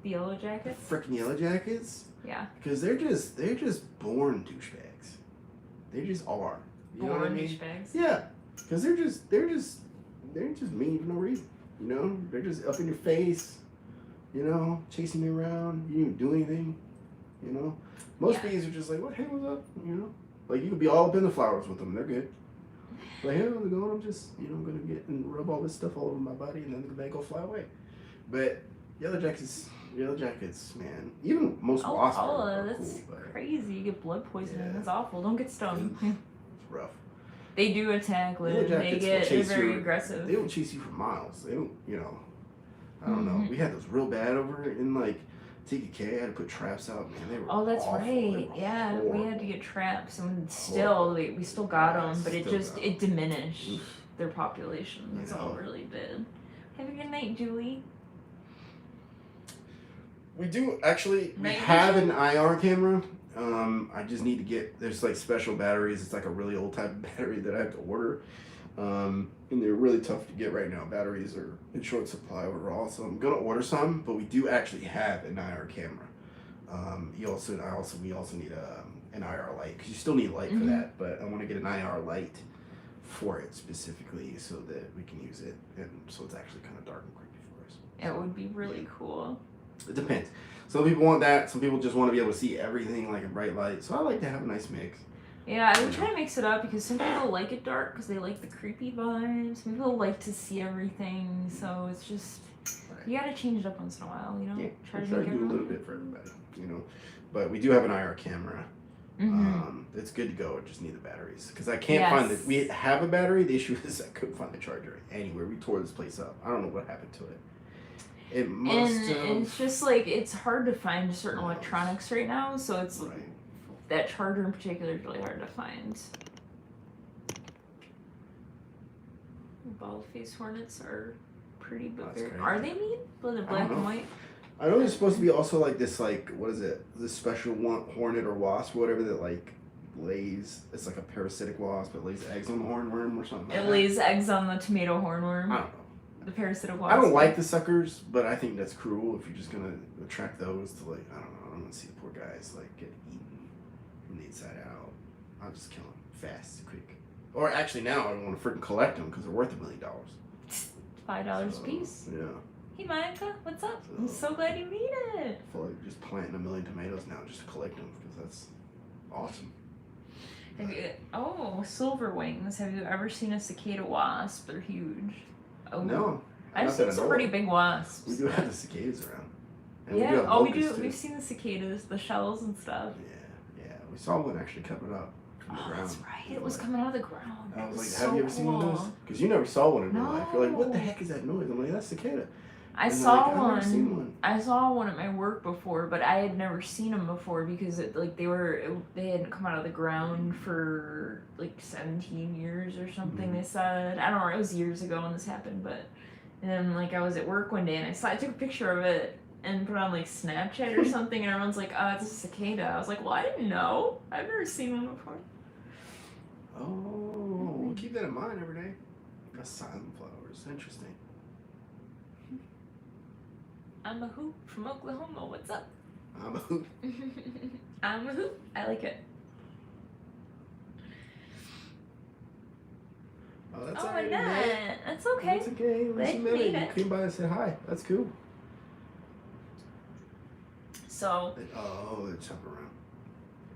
The yellow jackets? Frickin' yellow jackets. Yeah. Because they're just born douchebags. They just are. You know what I mean? Douchebags. Yeah. Because they're just mean for no reason. You know? They're just up in your face. You know? Chasing you around. You didn't do anything. You know? Most bees are just like, what? Hey, what's up? You know? Like, you could be all up in the flowers with them. They're good. Like, hey, how's it going? I'm just, going to get and rub all this stuff all over my body, and then they go fly away. But yellow jackets, man. Even most wasps are that's cool. But crazy. You get blood poisoning. Yeah. That's awful. Don't get stung. it's rough. They do attack, Liv. They're very aggressive. They don't chase you for miles. They don't, I don't know. We had those real bad over in, like, TKK. I had to put traps out, man. They were that's awful. right. Yeah, horrible. we had to get traps, and still, we still got them, but it diminished their population. That's all it really did. Have a good night, Julie. We do actually. We have an IR camera. I just need to get. There's like special batteries. It's like a really old type of battery that I have to order. And they're really tough to get right now. Batteries are in short supply overall, so I'm gonna order some. But we do actually have an IR camera. We also need an IR light because you still need light for that. But I want to get an IR light for it specifically so that we can use it, and so it's actually kind of dark and creepy for us. It would be really cool. It depends. Some people want that. Some people just want to be able to see everything like a bright light. So I like to have a nice mix. Yeah, I would try to mix it up because some people like it dark because they like the creepy vibes. Some people like to see everything, so it's just you gotta change it up once in a while, Yeah, try to do a little bit for everybody, But we do have an IR camera. It's good to go. I just need the batteries because I can't find it. We have a battery. The issue is I couldn't find the charger anywhere. We tore this place up. I don't know what happened to it. It must and it's just like it's hard to find certain electronics right now, so it's that charger in particular is really hard to find. Bald-faced hornets are pretty booger. Are they mean? Are they black and white? I know there's supposed to be also like this, like, what is it? This special hornet or wasp, or whatever, that like lays. It's like a parasitic wasp that lays eggs on the hornworm or something. It lays eggs on the tomato hornworm. I don't know. The parasitic wasp. I don't like the suckers, but I think that's cruel if you're just gonna attract those to, like, I don't know. I don't want to see the poor guys like get eaten from the inside out. I'll just kill them fast, quick. Or actually, now I don't want to freaking collect them because they're worth $1 million. $5 a piece. Yeah. Hey, Monica, what's up? I'm so glad you made it. I feel like just planting 1 million tomatoes now just to collect them because that's awesome. Silver wings. Have you ever seen a cicada wasp? They're huge. Oh, no. I've seen some pretty big wasps. We do have the cicadas around. And we do. We've seen the cicadas, the shells and stuff. Yeah. We saw one actually coming up from the ground. That's right. It was coming out of the ground. I was like, have you ever seen one of those? Because you never saw one in real life. You're like, what the heck is that noise? I'm like, that's cicada. I saw one. I saw one at my work before, but I had never seen them before because they hadn't come out of the ground for like 17 years or something. They said, I don't know, it was years ago when this happened, but and then like I was at work one day and I took a picture of it and put on like Snapchat or something, and everyone's like, it's a cicada. I was like, well, I didn't know. I've never seen one before. Oh, keep that in mind every day. That's silent flowers. Interesting. I'm a hoop from Oklahoma. What's up? I'm a hoop. I'm a hoop. I like it. Oh, that's Oh, alright, and that. That's okay. That's okay. At least you met made it. it. You came by and said hi. That's cool. So. Oh, they jump around.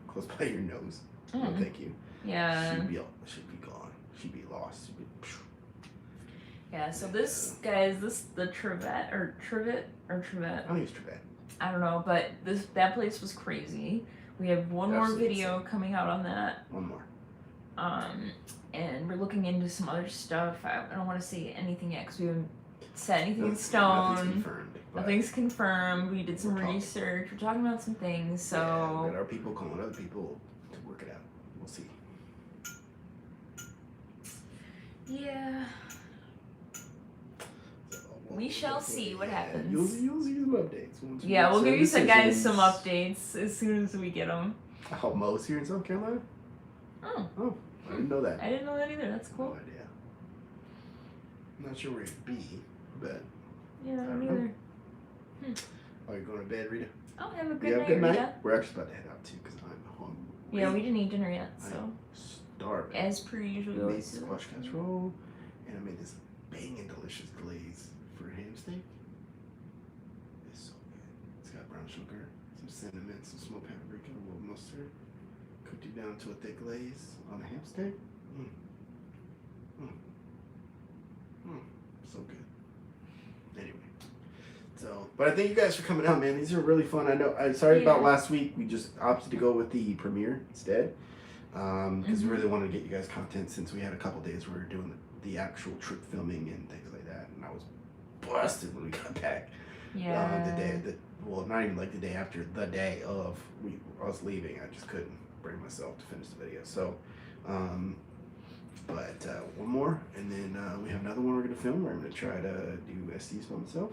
Close by your nose. Oh, Mm. thank you. Yeah. She'd be gone. She'd be lost. She'd be. Yeah. So this guys, the Trevett. I think it's Trevett. I don't know, but that place was crazy. We have one more Absolutely video insane. coming out on that. One more. And we're looking into some other stuff. I don't want to say anything yet because we haven't set anything in Nothing's stone. confirmed. Nothing's confirmed. We did some We're talking. research. We're talking about some things. So. Yeah, there are people calling other people to work it out. We'll see. Yeah. So, We shall see what happens. You'll see some updates. Once we Yeah, make we'll give you some guys some decisions. updates as soon as we get them. Oh, Mo's here in South Carolina? Oh, I didn't know that. I didn't know that either. That's No cool. idea. I'm not sure where he'd be, but. Yeah, I don't me know. neither. Are you going to bed, Rita? Oh, have a You good have night, a good night? Rita. We're actually about to head out too because I'm hungry. Yeah, we didn't eat dinner yet, so. I'm starving. As per usual. I made always. squash casserole, and I made this banging delicious glaze for ham steak. It's so good. It's got brown sugar, some cinnamon, some smoked paprika, a little mustard. Cooked it down to a thick glaze on the ham steak. So good. Anyway, so, but I thank you guys for coming out, man. These are really fun. I know. I'm sorry about last week. We just opted to go with the premiere instead. Because we really wanted to get you guys content since we had a couple days where we were doing the actual trip filming and things like that, and I was busted when we got back. Yeah. Well, not even like the day after, the day of I was leaving. I just couldn't bring myself to finish the video. So, but one more, and then we have another one we're gonna film. Where I'm gonna try to do Estes by myself,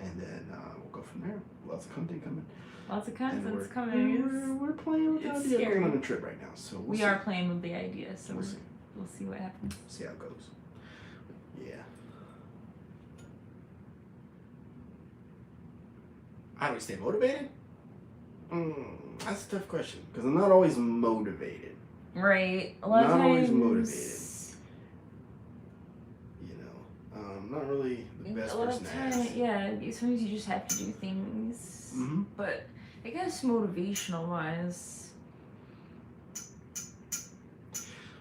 and then we'll go from there. Lots of content coming. Lots of And content's coming. We're playing with the it's idea of scary. going on a trip right now, so We are playing with the idea, so We'll see. we'll see what happens. See how it goes. Yeah. How do we stay motivated? That's a tough question because I'm not always motivated. Right. A lot of Not times. always motivated. You know, not really the best a lot person of to time, ask. yeah. Sometimes you just have to do things. Mm-hmm. But I guess motivational wise,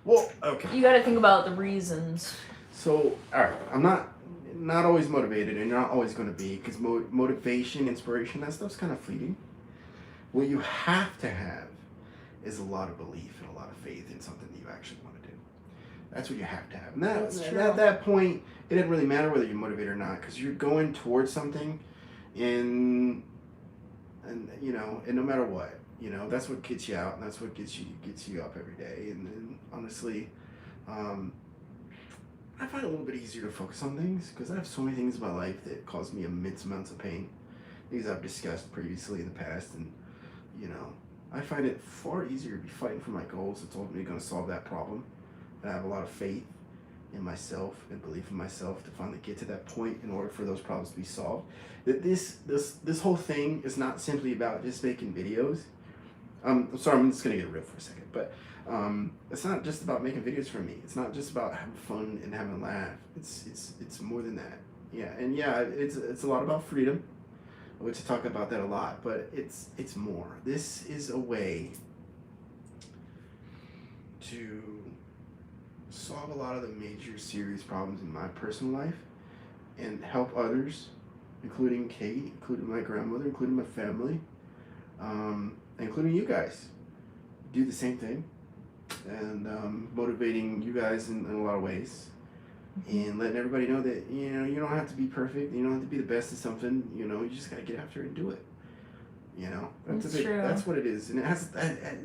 Well, okay. you got to think about the reasons. So, all right, I'm not always motivated, and you're not always going to be, because motivation, inspiration, that stuff's kind of fleeting. What you have to have is a lot of belief and a lot of faith in something that you actually want to do. That's what you have to have. And That's true. at that point, it doesn't really matter whether you're motivated or not, because you're going towards something, and you know, and no matter what, you know, that's what gets you out, and that's what gets you up every day. And then honestly, I find it a little bit easier to focus on things because I have so many things in my life that cause me immense amounts of pain. Things I've discussed previously in the past, and you know, I find it far easier to be fighting for my goals that's ultimately going to solve that problem. And I have a lot of faith in myself and belief in myself to finally get to that point in order for those problems to be solved. That this whole thing is not simply about just making videos. I'm sorry, I'm just gonna get real for a second, but it's not just about making videos for me. It's not just about having fun and having a laugh. It's more than that. Yeah, and yeah, it's a lot about freedom. I like to talk about that a lot, but it's more. This is a way to solve a lot of the major serious problems in my personal life and help others, including Kate, including my grandmother, including my family, including you guys, do the same thing, and motivating you guys in a lot of ways, and letting everybody know that, you know, you don't have to be perfect, you don't have to be the best at something, you know, you just gotta get after it and do it. You know, That's true. That's what it is, and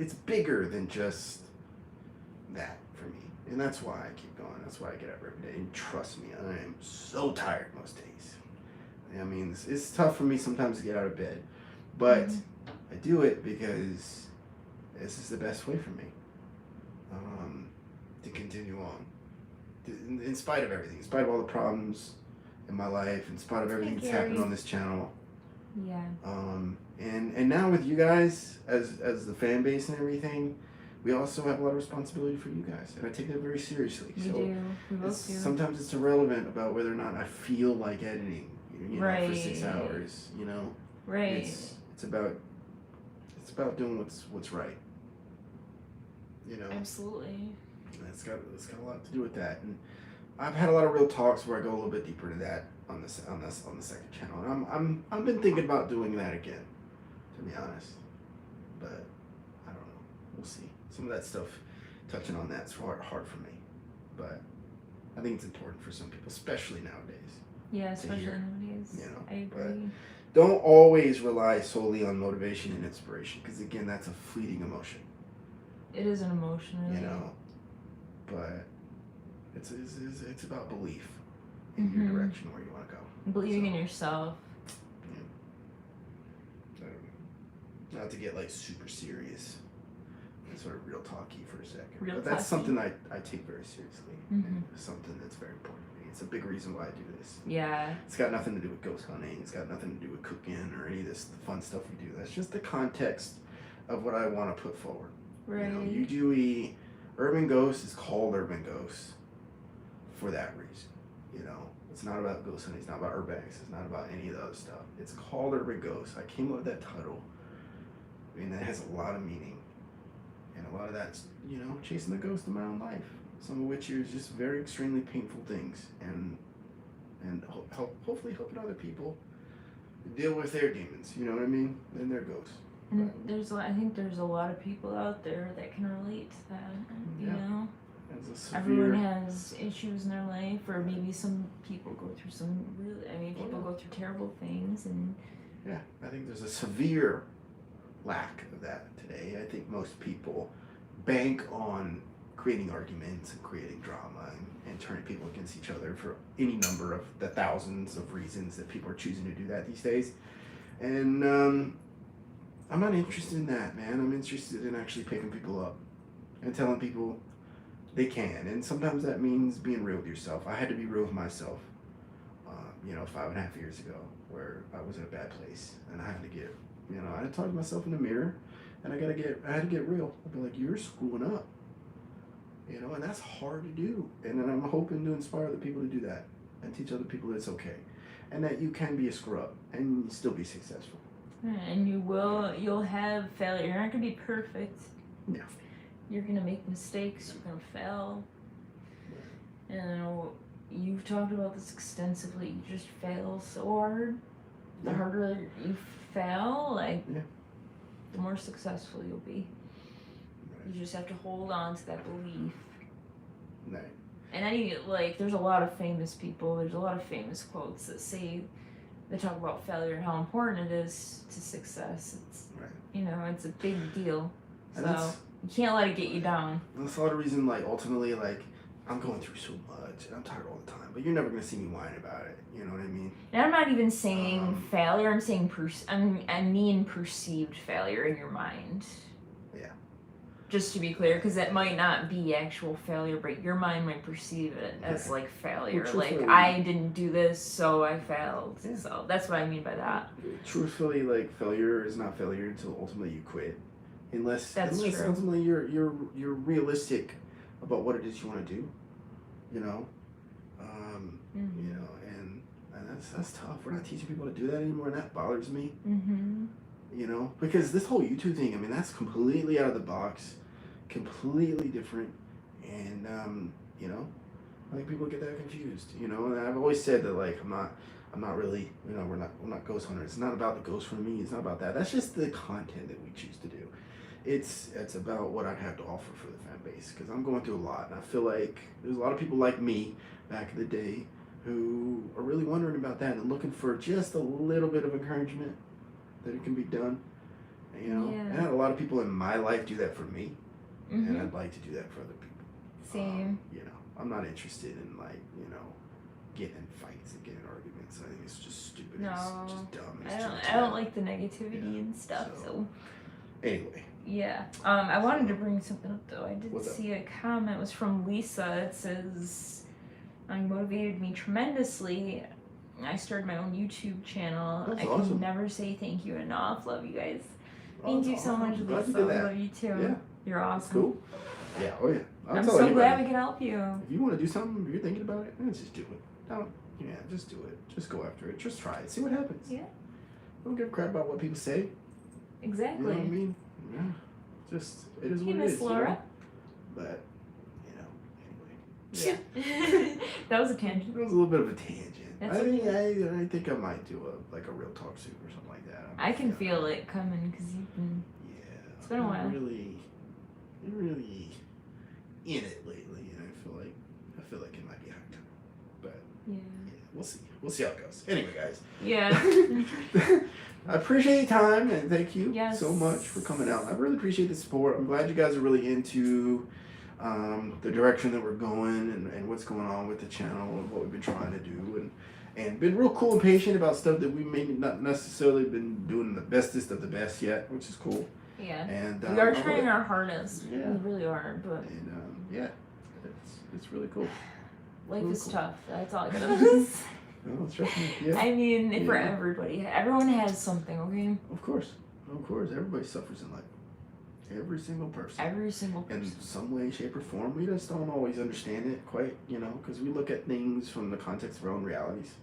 it's bigger than just that for me, and that's why I keep going. That's why I get up every day. And trust me, I am so tired most days. I mean, it's tough for me sometimes to get out of bed, but I do it because this is the best way for me to continue on. In spite of everything, in spite of all the problems in my life, in spite of everything that's happened on this channel. Yeah. And now with you guys as the fan base and everything, we also have a lot of responsibility for you guys, and I take that very seriously. We do. We both do. Sometimes it's irrelevant about whether or not I feel like editing, you know, for 6 hours. You know, right? It's about doing what's right. You know, absolutely. And it's got a lot to do with that, and I've had a lot of real talks where I go a little bit deeper into that on the second channel, and I've been thinking about doing that again, to be honest, but I don't know. We'll see. Some of that stuff, touching on that's hard for me, but I think it's important for some people, especially nowadays. Yeah, especially nowadays. You know, I agree. Don't always rely solely on motivation and inspiration, because again, that's a fleeting emotion. It is an emotion, really. You know, but it's about belief in your direction where you want to go. Believing in yourself. Yeah. Not to get like super serious and sort of real talky for a second. But that's something I take very seriously. And something that's very important to me. It's a big reason why I do this. Yeah. It's got nothing to do with ghost hunting. It's got nothing to do with cooking or any of this fun stuff we do. That's just the context of what I want to put forward. Right. You know, UGUE Urban Ghost is called Urban Ghost for that reason. You know, it's not about ghost hunting. It's not about urbex. It's not about any of the other stuff. It's called Urban Ghost. I came up with that title. I mean, that has a lot of meaning, and a lot of that's, you know, chasing the ghost of my own life. Some of which is just very extremely painful things, and hopefully helping other people deal with their demons. You know what I mean? And their ghosts. And I think there's a lot of people out there that can relate to that. You know, everyone has issues in their life, or maybe some people go through some really. I mean, people go through terrible things, and yeah, I think there's a severe lack of that today. I think most people bank on creating arguments and creating drama and turning people against each other for any number of the thousands of reasons that people are choosing to do that these days. And I'm not interested in that, man. I'm interested in actually picking people up and telling people they can. And sometimes that means being real with yourself. I had to be real with myself, 5.5 years ago, where I was in a bad place, and I had to get, I had to talk to myself in the mirror, and I had to get real. I'd be like, you're screwing up, and that's hard to do. And then I'm hoping to inspire other people to do that and teach other people that it's okay, and that you can be a screw up and still be successful. And you'll have failure. You're not gonna be perfect. Yeah. You're gonna make mistakes. You're gonna fail. And you've talked about this extensively. You just fail so hard. The harder you fail, the more successful you'll be. Right. You just have to hold on to that belief. Right. And there's a lot of famous people. There's a lot of famous quotes that say. They talk about failure and how important it is to success. It's it's a big deal. So you can't let it get you down. That's a lot of reason, ultimately, I'm going through so much and I'm tired all the time. But you're never gonna see me whine about it. You know what I mean? And I'm not even saying failure. I'm saying I mean perceived failure in your mind. Yeah. Just to be clear, because it might not be actual failure, but your mind might perceive it as failure. Well, I didn't do this, so I failed. Yeah. So that's what I mean by that. Truthfully, failure is not failure until ultimately you quit, unless true. Ultimately you're realistic about what it is you want to do. And that's tough. We're not teaching people to do that anymore, and that bothers me. Mm-hmm. Because this whole YouTube thing, that's completely out of the box, completely different, and I think people get that confused. And I've always said that I'm not really, we're not ghost hunters. It's not about the ghost for me. It's not about that. That's just the content that we choose to do. It's about what I have to offer for the fan base, because I'm going through a lot, and I feel like there's a lot of people like me back in the day who are really wondering about that and looking for just a little bit of encouragement that it can be done. And I had a lot of people in my life do that for me, and I'd like to do that for other people. Same. I'm not interested in getting in fights and getting in arguments. I think it's just stupid. No, It's just dumb. It's I don't like the negativity and stuff. So anyway. Yeah. I wanted to bring something up though. I did What's see a comment. It was from Lisa. It says, motivated me tremendously. I started my own YouTube channel. That's I awesome. can never say thank you enough. Love you guys. Oh, Thank you that's so awesome. much, I'm glad you Lisa. did I that. love you too. Yeah. You're awesome. That's cool. Yeah, oh yeah. I'm so glad we can help you. If you want to do something, if you're thinking about it, just do it. Just do it. Just go after it. Just try it. See what happens. Yeah. Don't give a crap about what people say. Exactly. You know what I mean? Yeah. Just, it is Hey, what it Miss is. Laura. You know? But, anyway. Yeah. That was a tangent. It was a little bit of a tangent. That's I think I might do a real talk soon or something like that. I can feel it coming because you've been. Yeah. It's been a while. You're really in it lately, and I feel like it might be hard time. But Yeah. We'll see. We'll see how it goes. Anyway, guys. Yeah. I appreciate your time and thank you Yes. so much for coming out. I really appreciate the support. I'm glad you guys are really into the direction that we're going and what's going on with the channel and what we've been trying to do and been real cool and patient about stuff that we maybe not necessarily been doing the bestest of the best yet, which is cool. Yeah. And We are trying our hardest. Yeah. We really are, but yeah, it's really cool. life Really is cool. tough. That's all I gotta say. No, trust me. Yeah. I mean, for Yeah. everybody, everyone has something, okay? Of course. Everybody suffers in life. Every single person. Every single In person. some way, shape, or form. We just don't always understand it quite, because we look at things from the context of our own realities.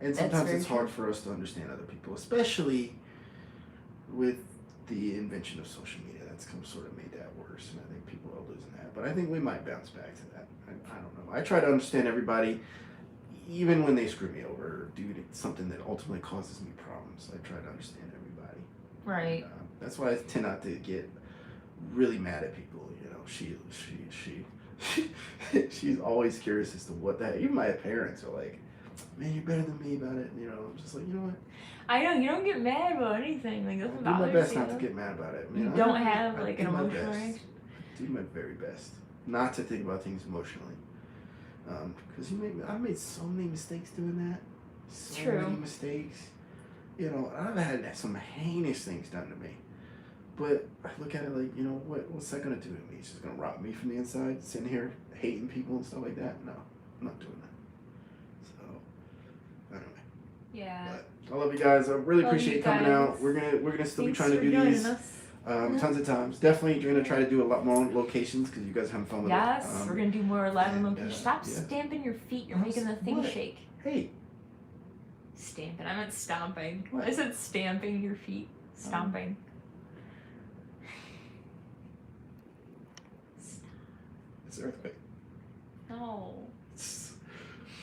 And That's sometimes very it's hard for us to understand other people, especially with the invention of social media. That's sort of made that worse, and I think people are losing that. But I think we might bounce back to that. I don't know. I try to understand everybody, even when they screw me over or do something that ultimately causes me problems. I try to understand everybody. Right. That's why I tend not to get really mad at people. She's always curious as to what the heck. Even my parents are like, "Man, you're better than me about it." I'm just like, you know what? I know, you don't get mad about anything. Like, I'll doesn't do my bother best you. not to get mad about it. You I don't have, like, do an my emotional best. reaction? I do my very best not to think about things emotionally. Because I've made so many mistakes doing that. So True. many mistakes. I've had some heinous things done to me. But I look at it like, what's that going to do to me? It's just going to rot me from the inside, sitting here hating people and stuff like that? No, I'm not doing that. So, anyway. Yeah. But I love you guys. I really Love appreciate you you coming guys. out. We're gonna still Thanks be trying to for do joining these us. tons of times. Definitely gonna try to do a lot more locations because you guys are having fun with Yes, it. we're gonna do more live and, locations. Stop yeah. stamping your feet. You're making the thing What? shake. Hey, Stamping. I meant stomping. What? I said stamping your feet. Stomping. it's an earthquake. No.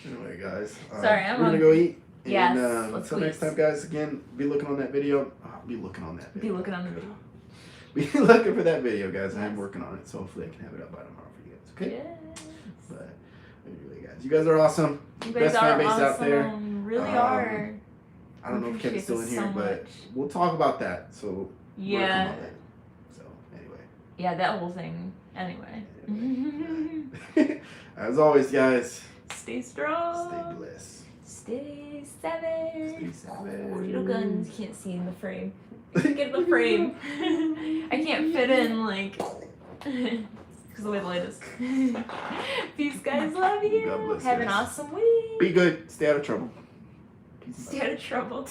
Anyway, guys. Sorry, I'm we're gonna on- go eat. And, Yes, let's until go next eat. time, guys. Again, be looking on that video. Be looking on that Be video. looking on the video. Be looking for that video, guys. I'm Yes. working on it, so hopefully I can have it up by tomorrow for you guys. Okay. Yes. But anyway, guys, you guys are awesome. You Best guys fan are base awesome. out there. You really Um, are. I don't know if Appreciate Kevin's still in this here, so but much. we'll talk about that. So we'll Yeah. come on that. So anyway. Yeah, that whole thing. Anyway. As always, guys, Stay strong. stay blessed. Stay savage. Stay savage. Little guns. You can't see in the frame. Get in the frame. I can't fit in, like, because the way the light is. Peace, guys. Love you. God bless, Have an guys. awesome week. Be good. Stay out of trouble. Peace Stay out of trouble.